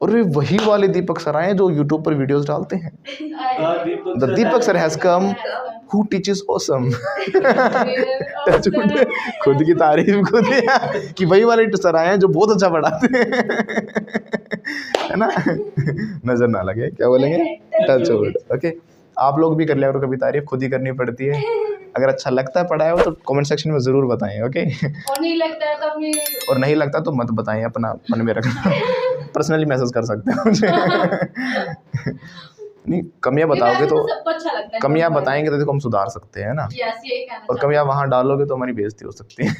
और वे वही वाले दीपक सर आए हैं जो यूट्यूब पर वीडियोस डालते हैं। The Deepak sir has come who teaches awesome. खुद की तारीफ खुद ही कि वही वाले सर आए हैं जो बहुत अच्छा पढ़ाते हैं। है ना? नजर ना लगे, क्या बोलेंगे? Touch wood. ओके, आप लोग भी कर लिया करो कभी तारीफ, खुद ही करनी पड़ती है। अगर अच्छा लगता है पढ़ाया हो तो कमेंट सेक्शन में ज़रूर बताएं। ओके, और नहीं लगता है तो अपनी, और नहीं लगता तो मत बताएं, अपना मन में रखना। पर्सनली मैसेज कर सकते हैं मुझे। नहीं, कमियां बताओगे तो, सबको अच्छा लगता है। कमियां बताएंगे तो देखो हम सुधार सकते हैं ना, यस, यही कहना और कमियां वहां डालोगे तो हमारी बेइज्जती हो सकती है।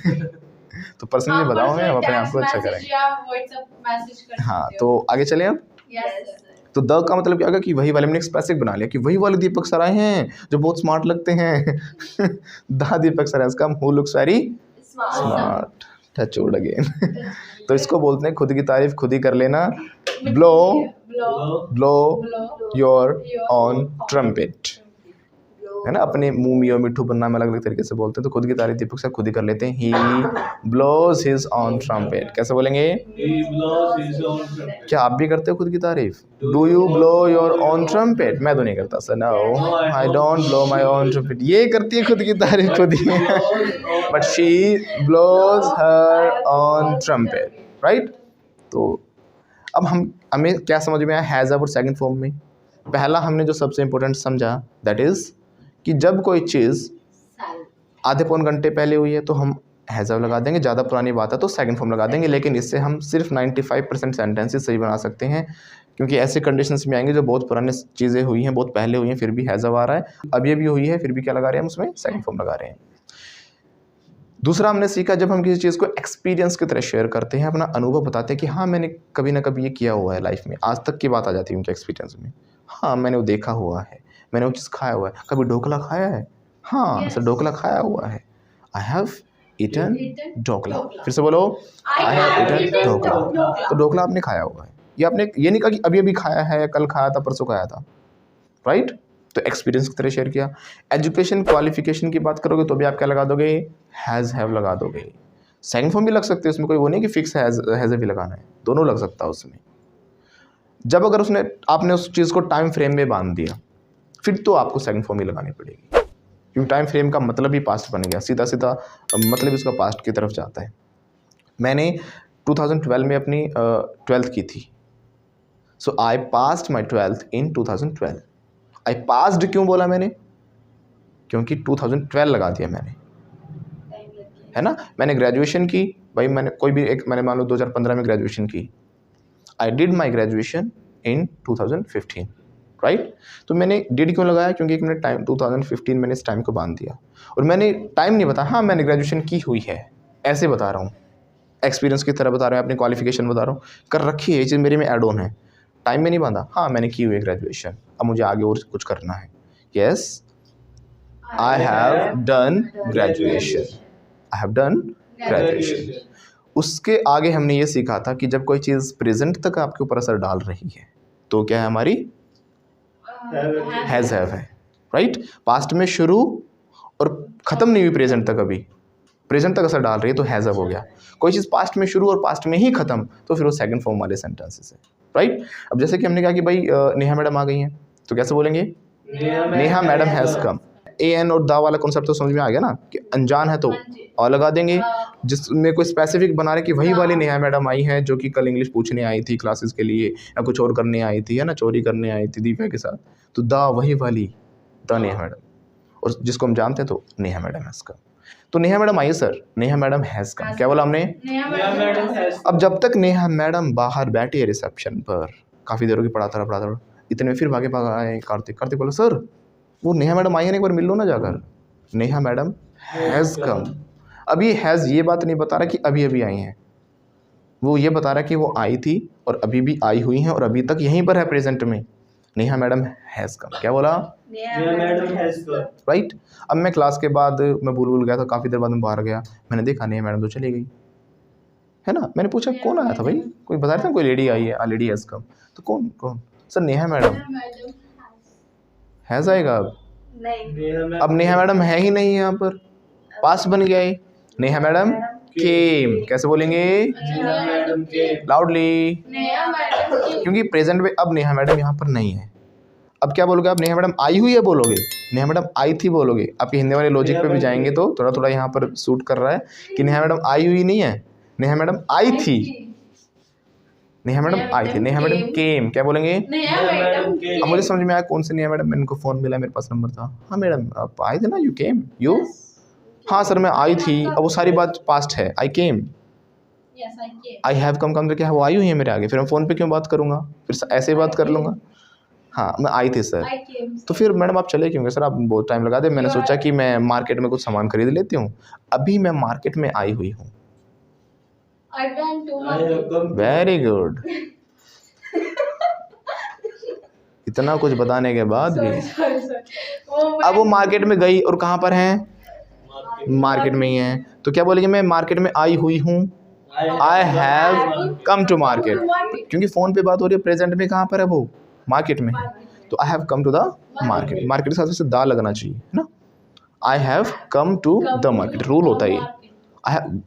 तो पर्सनली बताओगे, हम अपने आप को अच्छा करेंगे। व्हाट्सएप मैसेज कर हाँ, सकते हो। तो आगे चले अब। यस, तो द का मतलब क्या होगा कि वही वाले, मैंने एक स्पेसिफिक बना लिया कि वही वाले दीपक सर आए हैं जो बहुत स्मार्ट लगते हैं। The Deepak sir has come who looks very smart. Touch wood again. तो इसको बोलते हैं खुद की तारीफ खुद ही कर लेना। Blow blow your own trumpet, है ना? अपने मुंह में और मिट्ठू बनना में अलग अलग तरीके से बोलते हैं। तो खुद की तारीफ दीपक सर खुद ही कर लेते हैं। ही ब्लोज हिज ऑन ट्रम्पेट। कैसे बोलेंगे? He blows his own trumpet. क्या आप भी करते हो खुद की तारीफ? Do you blow your own trumpet? मैं तो नहीं करता sir. No, I don't blow my own trumpet. ये करती है खुद की तारीफ खुद ही, but she blows her own trumpet, right? तो अब हमें क्या समझ में आया हैज़ और सेकंड फॉर्म में? पहला हमने जो सबसे इंपॉर्टेंट समझा दैट इज कि जब कोई चीज़ आधे पौन घंटे पहले हुई है तो हम हैज़ लगा देंगे, ज़्यादा पुरानी बात है तो सेकंड फॉर्म लगा देंगे। लेकिन इससे हम सिर्फ 95% सेंटेंसेस सही बना सकते हैं, क्योंकि ऐसे कंडीशंस में आएंगे जो बहुत पुरानी चीज़ें हुई हैं, बहुत पहले हुई हैं, फिर भी हैज़ आ रहा है। अब ये भी हुई है फिर भी क्या लगा रहे हैं हम उसमें? सेकंड फॉर्म लगा रहे हैं। दूसरा हमने सीखा जब हम किसी चीज़ को एक्सपीरियंस की तरह शेयर करते हैं, अपना अनुभव बताते हैं कि हाँ मैंने कभी ना कभी ये किया हुआ है लाइफ में, आज तक की बात आ जाती है उनके एक्सपीरियंस में। हाँ मैंने वो देखा हुआ है, मैंने वो चीज़ खाया हुआ है। कभी ढोकला खाया है? हाँ सर ढोकला खाया हुआ है। I have eaten dhokla. फिर से बोलो, आई हैव ईटन ढोकला। तो ढोकला आपने खाया हुआ है, ये आपने ये नहीं कहा कि अभी अभी खाया है या कल खाया था परसों खाया था, राइट? तो एक्सपीरियंस की तरह शेयर किया। एजुकेशन क्वालिफिकेशन की बात करोगे तो भी आप क्या लगा दोगे? हैज़ हैव लगा दोगे। सेकंड फॉर्म भी लग सकते हैं, उसमें कोई वो नहीं कि फिक्स हैज़ भी लगाना है, दोनों लग सकता है उसमें। जब अगर आपने उस चीज़ को टाइम फ्रेम में बांध दिया फिर तो आपको सेकंड फॉर्म ही लगानी पड़ेगी, क्योंकि टाइम फ्रेम का मतलब ही पास्ट बन गया, सीधा सीधा मतलब इसका पास्ट की तरफ जाता है। मैंने 2012 में अपनी 12th की थी। सो I passed my 12th in 2012। I passed क्यों बोला मैंने? क्योंकि 2012 लगा दिया मैंने, है ना? मैंने ग्रेजुएशन की, भाई मैंने कोई भी एक, मैंने मान लो 2015 में ग्रेजुएशन की। I did my graduation in 2015, right? तो मैंने डिड क्यों लगाया? क्योंकि एक मैंने टाइम 2015 मैंने इस टाइम को बांध दिया, और मैंने टाइम नहीं बताया। हाँ मैंने ग्रेजुएशन की हुई है, ऐसे बता रहा हूँ, एक्सपीरियंस की तरह बता रहा हूँ, अपनी क्वालिफिकेशन बता रहा हूँ, कर रखी है ये चीज़ मेरे में ऐड ऑन है। टाइम में नहीं बांधा, हाँ मैंने की हुई है ग्रेजुएशन, अब मुझे आगे और कुछ करना है। Yes I have done graduation, I have done graduation. उसके आगे हमने ये सीखा था कि जब कोई चीज़ प्रेजेंट तक आपके ऊपर असर डाल रही है तो क्या है हमारी? हैज़ हैव है, राइट? पास्ट में शुरू और ख़त्म नहीं हुई प्रेजेंट तक, अभी प्रेजेंट तक असर डाल रही है तो हैज़ हैव हो गया। कोई चीज़ पास्ट में शुरू और पास्ट में ही ख़त्म तो फिर वो सेकंड फॉर्म वाले सेंटेंसेस है, राइट? अब जैसे कि हमने कहा कि भाई नेहा मैडम आ गई हैं, तो कैसे बोलेंगे? Neha madam has come. A an और दा वाला कॉन्सेप्ट तो समझ में आ गया ना, कि अनजान है तो और लगा देंगे, जिसमें कोई स्पेसिफिक बना रहे कि वही वाली नेहा मैडम आई हैं जो कि कल इंग्लिश पूछने आई थी क्लासेस के लिए, या कुछ और करने आई थी, है ना, चोरी करने आई थी दीपा के साथ, तो दा वही वाली द नेहा मैडम, और जिसको हम जानते हैं तो नेहा मैडम हैज़ कम। तो नेहा मैडम आई sir, Neha madam has come. क्या बोला हमने? अब जब तक नेहा मैडम बाहर बैठी है रिसेप्शन पर, काफ़ी देर होगी, पढ़ाता रहा, इतने में फिर भागे आए कार्तिक बोला सर वो नेहा मैडम आई है ना, एक बार मिल लो ना जाकर। नेहा मैडम हैज़ कम। अभी हैज़ ये बात नहीं बता रहा कि अभी अभी आई हैं, वो ये बता रहा है कि वो आई थी और अभी भी आई हुई हैं और अभी तक यहीं पर है प्रेजेंट में। Neha madam has come. क्या बोला? राइट? अब मैं क्लास के बाद मैं भूल गया था, काफ़ी देर बाद मैं बाहर गया, मैंने देखा नेहा मैडम तो चली गई, है ना? मैंने पूछा कौन आया था भाई, कोई बता रहे थे कोई लेडी आई है, लेडी हैज़ कम। तो कौन? सर नेहा मैडम हैज़ आएगा अब? नहीं, अब नेहा मैडम है ही नहीं यहाँ पर, पास बन गया है। नेहा मैडम केम। कैसे बोलेंगे? नेहा मैडम के लाउडली, नेहा मैडम की क्योंकि प्रेजेंट में अब नेहा मैडम यहाँ पर नहीं है। अब क्या बोलोगे आप? नेहा मैडम आई हुई है बोलोगे, नेहा मैडम आई थी बोलोगे। आपके हिंदी वाले लॉजिक पे भी जाएंगे तो थोड़ा थोड़ा यहाँ पर सूट कर रहा है कि नेहा मैडम आई हुई नहीं है, नेहा मैडम आई थी, नेहा मैडम आई थी, नेहा मैडम केम। क्या बोलेंगे? नेहा मैडम की अब मुझे समझ में आया कौन से नेहा मैडम। मैंने उनको फ़ोन मिला, मेरे पास नंबर था। हाँ मैडम आप आए थे ना, यू केम यू। हाँ सर मैं आई थी। अब वो सारी बात पास्ट है, आई केम, यस आई के आई हैव कम कम करके वो आई हुई है मेरे आगे, फिर मैं फ़ोन पे क्यों बात करूँगा, फिर ऐसे ही बात कर लूँगा। हाँ मैं आई थी सर। आई केम तो फिर मैडम आप चले क्यों गए? सर आप बहुत टाइम लगा दे, मैंने सोचा कि मैं मार्केट में कुछ सामान खरीद लेती हूँ। अभी मैं मार्केट में आई हुई हूँ। I went to I have come very good. इतना कुछ बताने के बाद भी अब वो मार्केट में गई और कहाँ पर हैं? मार्केट में ही हैं। तो क्या बोलेंगे? मैं मार्केट में आई हुई हूँ, I have come to market. क्योंकि फ़ोन पे बात हो रही है, प्रेजेंट में कहाँ पर है वो? मार्केट में है। तो I have come to the market, market के साथ से दा लगना चाहिए है ना। I have come to the market, rule होता है ये।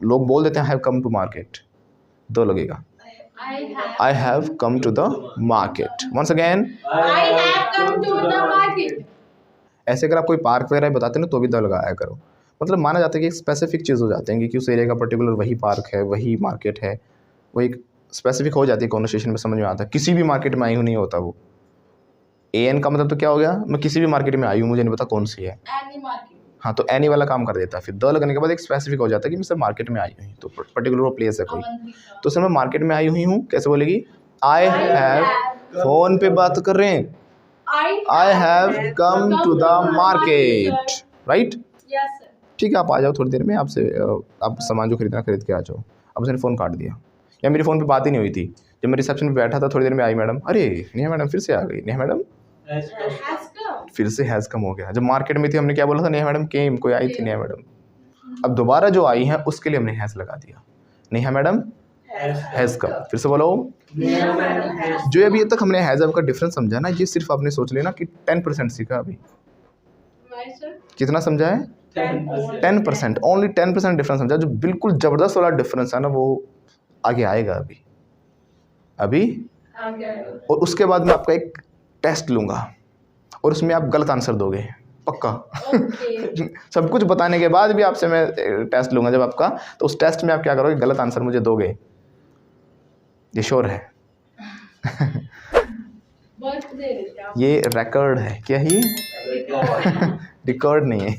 लोग बोल देते हैं I have come to market, दो लगेगा। I have come to the market. Once again, I have come to the market. ऐसे अगर आप कोई पार्क वगैरह बताते हैं ना तो भी द लगाया करो। मतलब माना जाता है कि एक स्पेसिफिक चीज़ हो जाते हैं कि उस एरिया का पर्टिकुलर वही पार्क है, वही मार्केट है, वो एक स्पेसिफिक हो जाती है कॉन्वर्सेशन में, समझ में आता है। किसी भी मार्केट में आई हूँ नहीं होता वो। एन का मतलब तो क्या हो गया? मैं किसी भी मार्केट में आई हूँ, मुझे नहीं पता कौन सी है। एनी मार्केट हाँ तो एनी वाला काम कर देता है। फिर द लगने के बाद एक स्पेसिफिक हो जाता है कि मैं सर मार्केट में आई हुई, तो पर्टिकुलर वो प्लेस है कोई। तो सर मैं मार्केट में आई हुई हूँ, कैसे बोलेगी? आई हैव, फ़ोन पे बात कर रहे हैं, I have come to the market, right. Yes sir ठीक है आप आ जाओ थोड़ी देर में, आपसे आप सामान जो खरीदना खरीद के आ जाओ। अब उसने फ़ोन काट दिया, या मेरी फ़ोन पे बात ही नहीं हुई थी। जब मैं रिसेप्शन पे बैठा था थोड़ी देर में आई मैडम, अरे नेहा मैडम फिर से आ गई, Neha madam has come. Has come फिर से हैज़ कम हो गया। जब मार्केट में थी हमने क्या बोला था? नेहा मैडम केम, कोई आई थी नेहा मैडम। अब दोबारा जो आई हैं उसके लिए हमने हैज़ लगा दिया, नेहा मैडम हैज़ कम। फिर से बोलो। नेहा मैडम has जो अभी तक हमने हैज़ का डिफरेंस समझा ना, ये सिर्फ आपने सोच लेना कि 10% सीखा अभी। मैं सर कितना समझा है? 10%. 10%, ओनली 10% डिफरेंस समझा। जो बिल्कुल ज़बरदस्त वाला डिफरेंस है ना वो आगे आएगा अभी अभी। और उसके बाद मैं आपका एक टेस्ट लूँगा और उसमें आप गलत आंसर दोगे पक्का। ओके सब कुछ बताने के बाद भी आपसे मैं टेस्ट लूँगा जब आपका, तो उस टेस्ट में आप क्या करोगे? गलत आंसर मुझे दोगे, ये श्योर है। बर्थ दे देते हैं ये रिकॉर्ड है। क्या है ये? रिकॉर्ड नहीं है।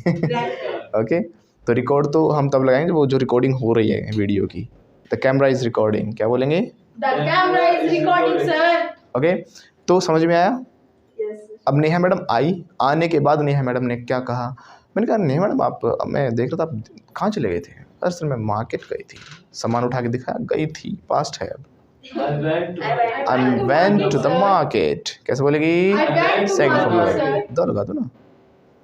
ओके तो रिकॉर्ड तो हम तब लगाएंगे वो जो रिकॉर्डिंग हो रही है वीडियो की। The camera is recording. क्या बोलेंगे? The camera is recording sir okay तो समझ में आया? Yes, sir. अब नेहा मैडम आई, आने के बाद नेहा मैडम ने क्या कहा? मैंने कहा नेहा मैडम आप, मैं देख रहा था आप कहाँ चले गए थे? अरे सर मैं मार्केट गई थी, सामान उठा के दिखाया, गई थी, पास्ट है अब। I went to I went to the market. कैसे बोलेगी? I went to second form market, लगा sir. दो, लगा दो ना।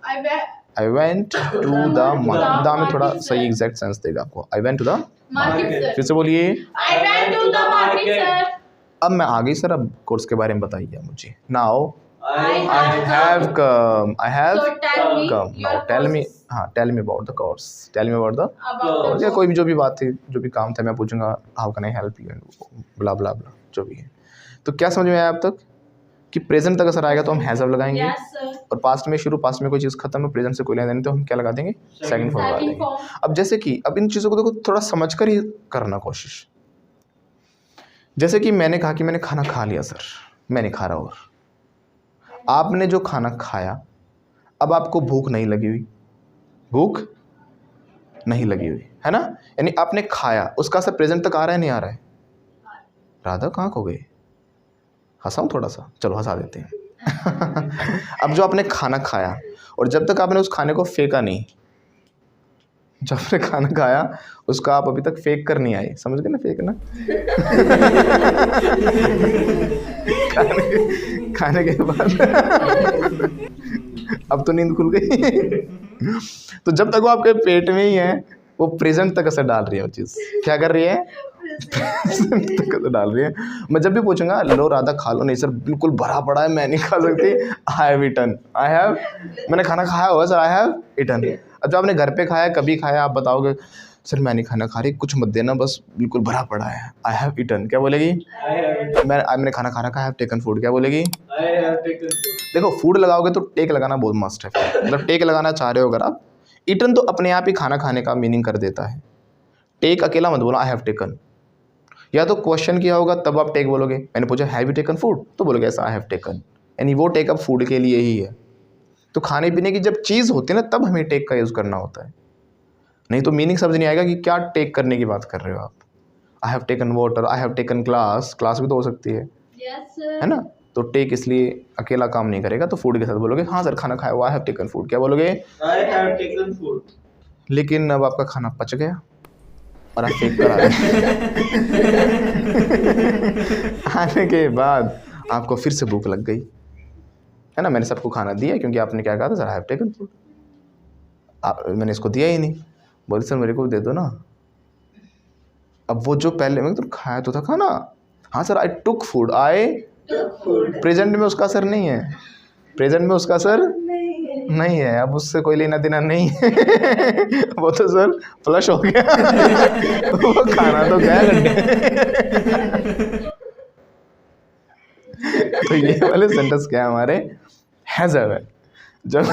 I went I went to the market, the में थोड़ा market, सही sir. एग्जैक्ट सेंस देगा आपको। I went to the, market फिर सर से बोलिए। I went to the market sir अब मैं आ गई सर, अब कोर्स के बारे में बताइए मुझे। Now I I have come, I have So tell me come. your now tell me, courses. हाँ tell me about the course, tell me about the about या the कोई भी जो भी बात थी, जो भी काम था, मैं पूछूंगा how can I help you, blah blah blah जो भी है। तो क्या समझ में आया अब तक कि प्रेजेंट तक असर आएगा तो हम हैज़ अब लगाएंगे, यस सर और पास्ट में शुरू, पास्ट में कोई चीज़ खत्म है, प्रेजेंट से कोई लेना देना, तो हम क्या लगा देंगे? सेकंड फॉर्म लगा सेकंड देंगे। फॉर्म अब जैसे कि अब इन चीज़ों को देखो थोड़ा समझ कर ही करना कोशिश। जैसे कि मैंने कहा कि मैंने खाना खा लिया सर, मैं नहीं खा रहा, और आपने जो खाना खाया, अब आपको भूख नहीं लगी हुई, भूख नहीं लगी हुई है ना, यानी आपने खाया, उसका असर प्रेजेंट तक आ रहा है नहीं आ रहा है? राधा कहाँ खो गई? हंसाऊं थोड़ा सा, चलो हंसा देते हैं। अब जो आपने खाना खाया और जब तक आपने उस खाने को फेंका नहीं, जब आपने खाना खाया उसका आप अभी तक फेंक कर नहीं आए, समझ गए ना फेंकना? खाने के बाद अब तो नींद खुल गई। तो जब तक वो आपके पेट में ही है, वो प्रेजेंट तक असर डाल रही है। वो चीज़ क्या कर रही है? प्रेजेंट तक असर डाल रही है। मैं जब भी पूछूंगा लो राधा खा लो, नहीं सर बिल्कुल भरा पड़ा है, मैं नहीं खा सकती, I have eaten, I have, मैंने खाना खाया हुआ सर, आई हैव ईटन। अब जो आपने घर पे खाया, कभी खाया, आप बताओगे सर मैं नहीं खाना खा रही, कुछ मत देना, बस बिल्कुल भरा पड़ा है। आई हैव ईटन क्या बोलेगी? मैंने खाना खा रखा है। टेकन फूड क्या बोलेगी? I have taken food. देखो फूड लगाओगे तो टेक लगाना बहुत मस्ट है, मतलब टेक लगाना चाह रहे हो अगर आप। ईटन तो अपने आप ही खाना खाने का मीनिंग कर देता है, टेक अकेला मत बोलो आई हैव टेकन। या तो क्वेश्चन किया होगा तब आप टेक बोलोगे, मैंने पूछा हैव यू टेकन फूड तो बोलोगे ऐसा आई हैव टेकन, यानी वो टेक अप फूड के लिए ही है। तो खाने पीने की जब चीज़ होती है ना तब हमें टेक का यूज़ करना होता है, नहीं तो मीनिंग समझ नहीं आएगा कि क्या टेक करने की बात कर रहे हो आप। I have taken water, I have taken class, class भी तो हो सकती है Yes, sir. है ना। तो टेक इसलिए अकेला काम नहीं करेगा, तो फूड के साथ बोलोगे हाँ सर खाना खाया हुआ, आई हैव टेकन फूड क्या बोलोगे? I have taken food. लेकिन अब आपका खाना पच गया और आप फेंक कर आ रहे आने के बाद आपको फिर से भूख लग गई है ना। मैंने सबको खाना दिया क्योंकि आपने क्या कहा था, sir I have taken food. मैंने इसको दिया ही नहीं, बोले सर मेरे को दे दो ना। अब वो जो पहले मैं तो खाया तो था खाना, हाँ sir I took food, I present में उसका सर नहीं है, प्रेजेंट में उसका सर नहीं है, अब उससे कोई लेना देना नहीं है वो तो सर फ्लश हो गया वो खाना तो गया गड्ढे तो ये वाले सेंटेंस क्या है हमारे? हैज़ है जब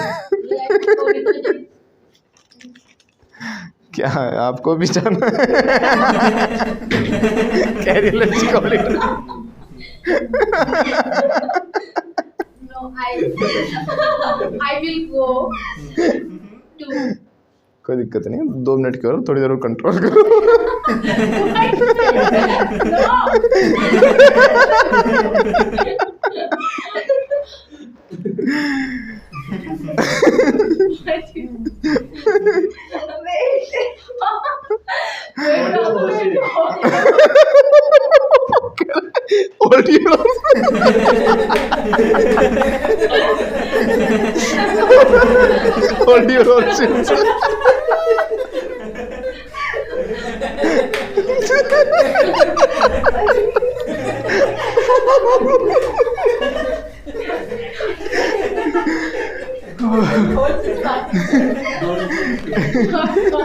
क्या है आपको भी जाना carry lunch corridor No, I will go to. कोई दिक्कत नहीं, 2 मिनट की और थोड़ी देर और कंट्रोल करो Hold your hold your horses.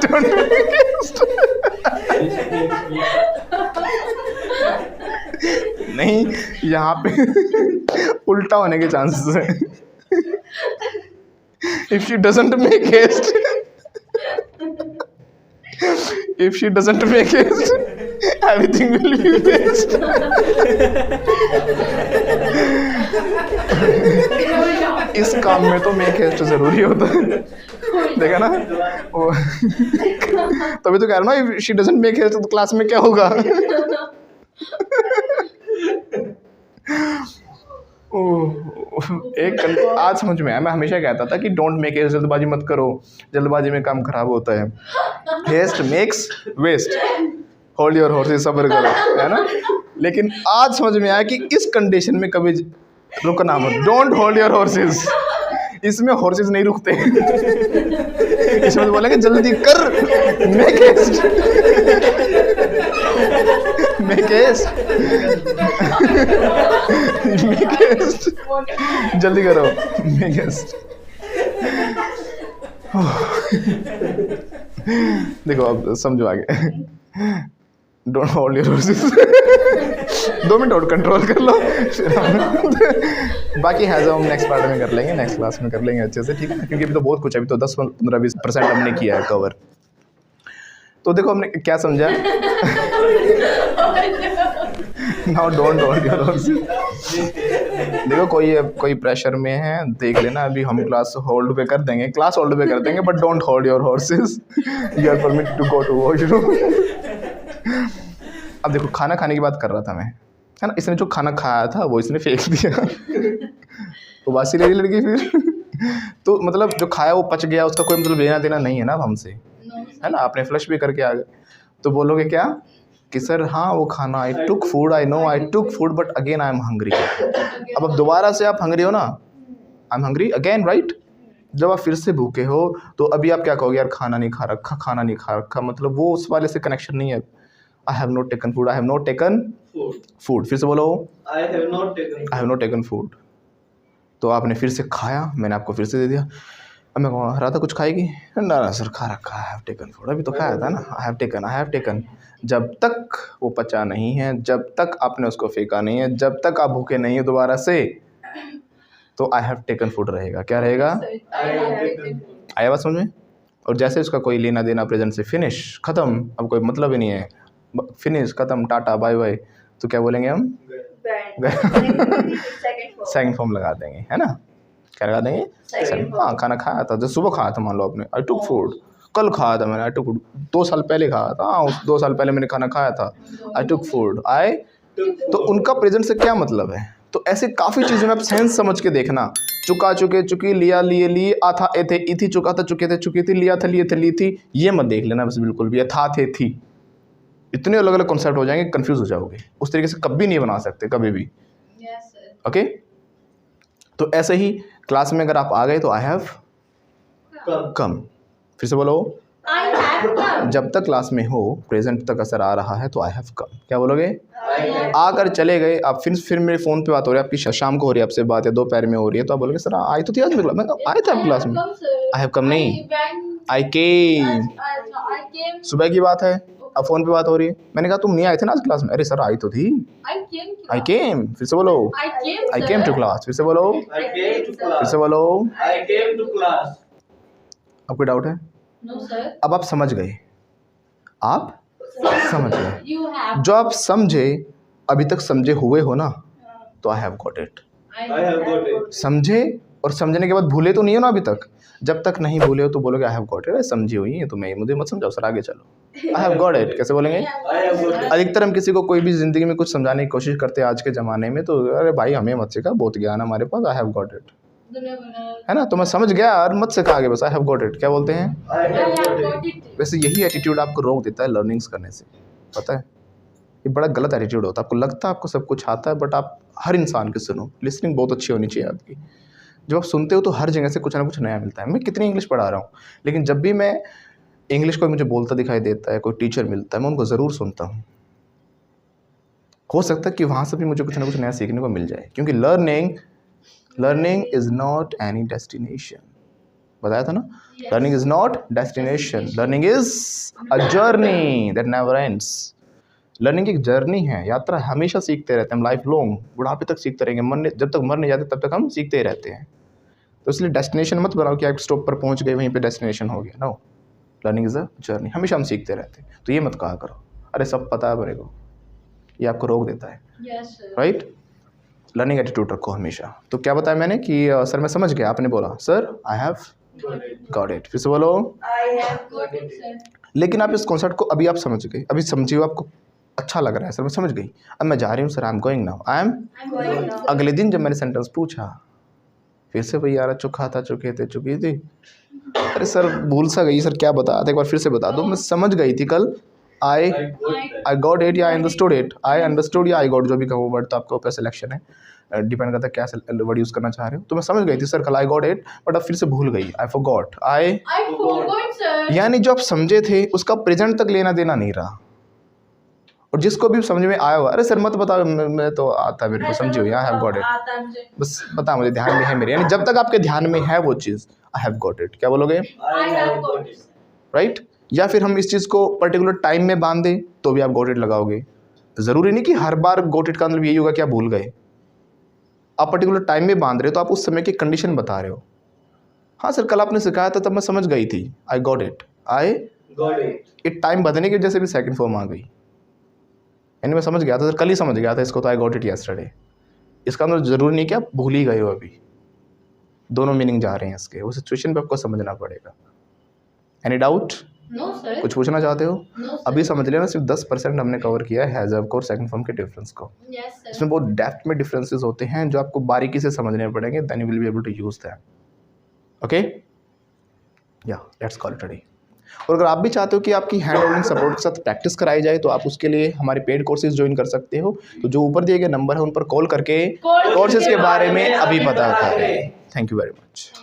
Don't make it. नहीं, यहाँ पे उल्टा होने के चांसेस हैं। If she doesn't make haste, if she doesn't make haste, everything will be waste. इस काम में तो मेक हेस्ट जरूरी होता है, देखा ना वो तभी तो कह रहा हूँ ना, if she doesn't make haste तो क्लास में क्या होगा? आज समझ में आया। मैं हमेशा कहता था कि डोंट मेक हेस्ट, जल्दबाजी मत करो, जल्दबाजी में काम खराब होता है। Haste makes waste, hold your horses, सब्र करो, है ना। लेकिन आज समझ में आया कि इस कंडीशन में कभी रुकना मत, डोंट होल्ड योर हॉर्सेस। इसमें हॉर्सेस नहीं रुकते इसमें तो बोलेंगे जल्दी कर, make haste, make haste, make haste, जल्दी करो, मेक हेस्ट। देखो अब समझो आगे, don't hold your horses 2 minute और कंट्रोल कर लो बाकी हैज़ हम नेक्स्ट पार्ट में कर लेंगे, नेक्स्ट क्लास में कर लेंगे अच्छे से, ठीक है ना। क्योंकि अभी तो बहुत कुछ है, अभी तो 10-15-20% हमने किया है कवर। तो देखो हमने क्या समझा now don't hold your horses. देखो कोई प्रेशर में है देख लेना, अभी हम क्लास होल्ड पे कर देंगे, क्लास होल्ड पे कर देंगे, but don't hold your horses, you are permitted to go to washroom. अब देखो खाना खाने की बात कर रहा था मैं, है ना। इसने जो खाना खाया था वो इसने फेंक दिया तो वासी ले ली लड़की फिर तो मतलब जो खाया वो पच गया, उसका कोई मतलब लेना देना नहीं है ना अब हमसे, है ना। आपने फ्लश भी करके आ गए तो बोलोगे क्या कि सर हाँ वो खाना, I took food, I know I took food, but again I am hungry. अब दोबारा से आप हंग्री हो ना, I am hungry again, right. जब आप फिर से भूखे हो तो अभी आप क्या कहोगे, यार खाना नहीं खा रखा, खाना नहीं खा रखा, मतलब वो उस वाले से कनेक्शन नहीं है। I have not taken food, I have not taken food, फिर से बोलो I have not taken. I have not taken food. तो आपने फिर से खाया, मैंने आपको फिर से दे दिया, अब मैं कहूँ राधा कुछ खाएगी? ना ना सर खा रखा, आई हैव टेकन फूड, अभी तो खाया था ना, आई हैव टेकन। जब तक वो पचा नहीं है, जब तक आपने उसको फेंका नहीं है, जब तक आप भूखे नहीं हो दोबारा से, तो आई हैव टेकन फूड रहेगा। क्या रहेगा? I have taken food. आया बात समझ में? और जैसे उसका कोई लेना देना प्रेजेंट से फिनिश, ख़त्म, अब कोई मतलब ही नहीं है, फिनिश, ख़त्म, टाटा बाय बाय, तो क्या बोलेंगे हम? सेकंड फॉर्म लगा देंगे, है ना? क्या लगा देंगे? हाँ, खाना खाया था, जो सुबह खाया था, मान लो आपने, आई टुक फूड, कल खाया था मैंने, आई टुक फूड, 2 साल पहले खाया था, हाँ, उस 2 साल पहले मैंने खाना खाया था, आई टुक फूड, तो उनका प्रेजेंट से क्या मतलब है? तो ऐसे काफ़ी चीज़ों में आप सेंस समझ के देखना, चुका, चुके, चुकी, लिया, लिए, लिए, आ था, ए थे, ई थी, चुका था, चुके थे, चुकी थी, लिया था, लिए थे, ली थी, ये मत देख लेना बस बिल्कुल भी, था, थे, थी, इतने अलग अलग कॉन्सेप्ट हो जाएंगे, कंफ्यूज हो जाओगे, उस तरीके से कभी नहीं बना सकते, कभी भी। Yes, sir. ओके, तो ऐसे ही क्लास में अगर आप आ गए तो आई हैव Come. कम, फिर से बोलो, I have come. जब तक क्लास में हो, प्रेजेंट तक असर आ रहा है तो आई हैव कम। क्या बोलोगे? I have. आकर चले गए, आप फिर मेरे फ़ोन पे बात हो रही है, आपकी शाम को हो रही है आपसे बात, या दोपहर में हो रही है, तो आप बोलोगे सर आई तो थी आज क्लास में, आए थे आप क्लास में? Come, sir. I have come नहीं, आई I केम, came. सुबह की बात है, अब फ़ोन पे बात हो रही है, मैंने कहा तुम नहीं आए थे ना आज क्लास में? अरे सर आई तो थी, I came. आई केम, फिर से बोलो, I came. I came to class, फिर से बोलो, I came to फिर class. से बोलो। I came to class. अब कोई डाउट है? No, sir. अब आप समझ गए, आप समझ गए, You have. जो आप समझे, अभी तक समझे हुए हो ना, तो I have got it. I have got it. समझे और समझने के बाद भूले तो नहीं हो ना अभी तक, जब तक नहीं भूले हो तो बोलोगे आई हैव गॉट इट, समझी हुई है तो मैं, मुझे मत समझाओ सर, आगे चलो, आई हैव गॉट इट कैसे बोलेंगे? I have got it. अधिकतर हम किसी को कोई भी ज़िंदगी में कुछ समझाने की कोशिश करते हैं आज के ज़माने में, तो अरे भाई हमें मत सिखा, बहुत ज्ञान है हमारे पास, आई हैव गॉट इट, है ना, तो मैं समझ गया और मत सिखा आगे, बस आई हैव गॉट इट। क्या बोलते हैं? I I have have got got it. it. वैसे यही एटीट्यूड आपको रोक देता है लर्निंग्स करने से, पता है? ये बड़ा गलत एटीट्यूड होता है, आपको लगता है आपको सब कुछ आता है, बट आप हर इंसान की सुनो, लिसनिंग बहुत अच्छी होनी चाहिए आपकी, जब आप सुनते हो तो हर जगह से कुछ ना कुछ नया मिलता है। मैं कितनी इंग्लिश पढ़ा रहा हूँ, लेकिन जब भी मैं इंग्लिश को मुझे बोलता दिखाई देता है, कोई टीचर मिलता है, मैं उनको ज़रूर सुनता हूँ, हो सकता है कि वहाँ से भी मुझे कुछ ना कुछ नया सीखने को मिल जाए, क्योंकि learning is not any destination, बताया था ना, learning is not destination, learning is a journey that never ends. Learning एक जर्नी है, यात्रा, हमेशा सीखते रहते हैं हम, लाइफ लॉन्ग, बुढ़ापे तक सीखते रहेंगे, मरने, जब तक मर नहीं जाते तब तक हम सीखते ही रहते हैं। तो इसलिए डेस्टिनेशन मत बनाओ कि आप स्टॉप पर पहुंच गए वहीं पे डेस्टिनेशन हो गया, no, learning is a journey, हमेशा हम सीखते रहते हैं। तो ये मत कहा करो अरे सब पता है मेरे को, ये आपको रोक देता है, Yes, sir. Right? Learning attitude रखो हमेशा। तो क्या बताया मैंने कि सर मैं समझ गया, आपने बोला sir I have Got it. Got it, फिर से बोलो। I have Got it, sir. लेकिन आप इस कॉन्सेप्ट को अभी आप समझ गए, अभी समझे हो, आपको अच्छा लग रहा है, सर मैं समझ गई, अब मैं जा रही हूँ sir, I am going now, I am. I'm going now. अगले दिन जब मैंने सेंटेंस पूछा, फिर से भैया यार चुका था, चुके थे, चुकी थी, अरे सर भूल सा गई सर, क्या बताया था एक बार फिर से बता दो, मैं समझ गई थी कल, I I got it. I got it या I understood it, I understood या आई गॉट, जो भी कहो वर्ड, तो आपके ऊपर सिलेक्शन है, डिपेंड करता है क्या वर्ड यूज़ करना चाह रहे हो। तो मैं समझ गई थी सर कल आई गॉट इट, बट अब फिर से भूल गई, I forgot, I forgot, sir. यानी जो आप समझे थे उसका प्रेजेंट तक लेना देना नहीं रहा। और जिसको भी समझ में आया हुआ, अरे सर मत बता, मैं तो आता है मेरे को, समझी हुई, आई हैव गॉट इट, आता है मुझे. बस बता मुझे, ध्यान में है मेरे, यानी जब तक आपके ध्यान में है वो चीज़, आई हैव गॉट इट, क्या बोलोगे? I have got it. Right? या फिर हम इस चीज़ को पर्टिकुलर टाइम में बांध दें तो भी आप गॉट इट लगाओगे। ज़रूरी नहीं कि हर बार गॉट इट का मतलब यही होगा कि आप भूल गए, आप पर्टिकुलर टाइम में बांध रहे हो तो आप उस समय की कंडीशन बता रहे हो। हाँ सर कल आपने सिखाया था तब मैं समझ गई थी, आई got it, I Got it. It, time बदलने की वजह से भी सेकंड फॉर्म आ गई, यानी मैं समझ गया था सर, कल ही समझ गया था इसको, तो आई गॉट इट यस्टरडे। इसका मतलब ज़रूरी नहीं कि आप भूल ही गए हो, अभी दोनों मीनिंग जा रहे हैं इसके, उस सिचुएशन पे आपको समझना पड़ेगा। Any doubt? No, sir. कुछ पूछना चाहते हो? No, sir. अभी समझ लेना, सिर्फ 10% हमने कवर किया है हैज़ ऑफ और सेकंड फॉर्म के डिफरेंस को। Yes, sir. इसमें बहुत डेप्थ में डिफरेंसेस होते हैं जो आपको बारीकी से समझने पड़ेंगे, then you will be able to use that. Okay, या let's call it a day. और अगर आप भी चाहते हो कि आपकी हैंड होल्डिंग सपोर्ट के साथ प्रैक्टिस कराई जाए तो आप उसके लिए हमारे पेड कोर्सेज ज्वाइन कर सकते हो। तो जो ऊपर दिए गए नंबर है उन पर कॉल करके कोर्सेज के बारे में अभी पता करें। Thank you very much.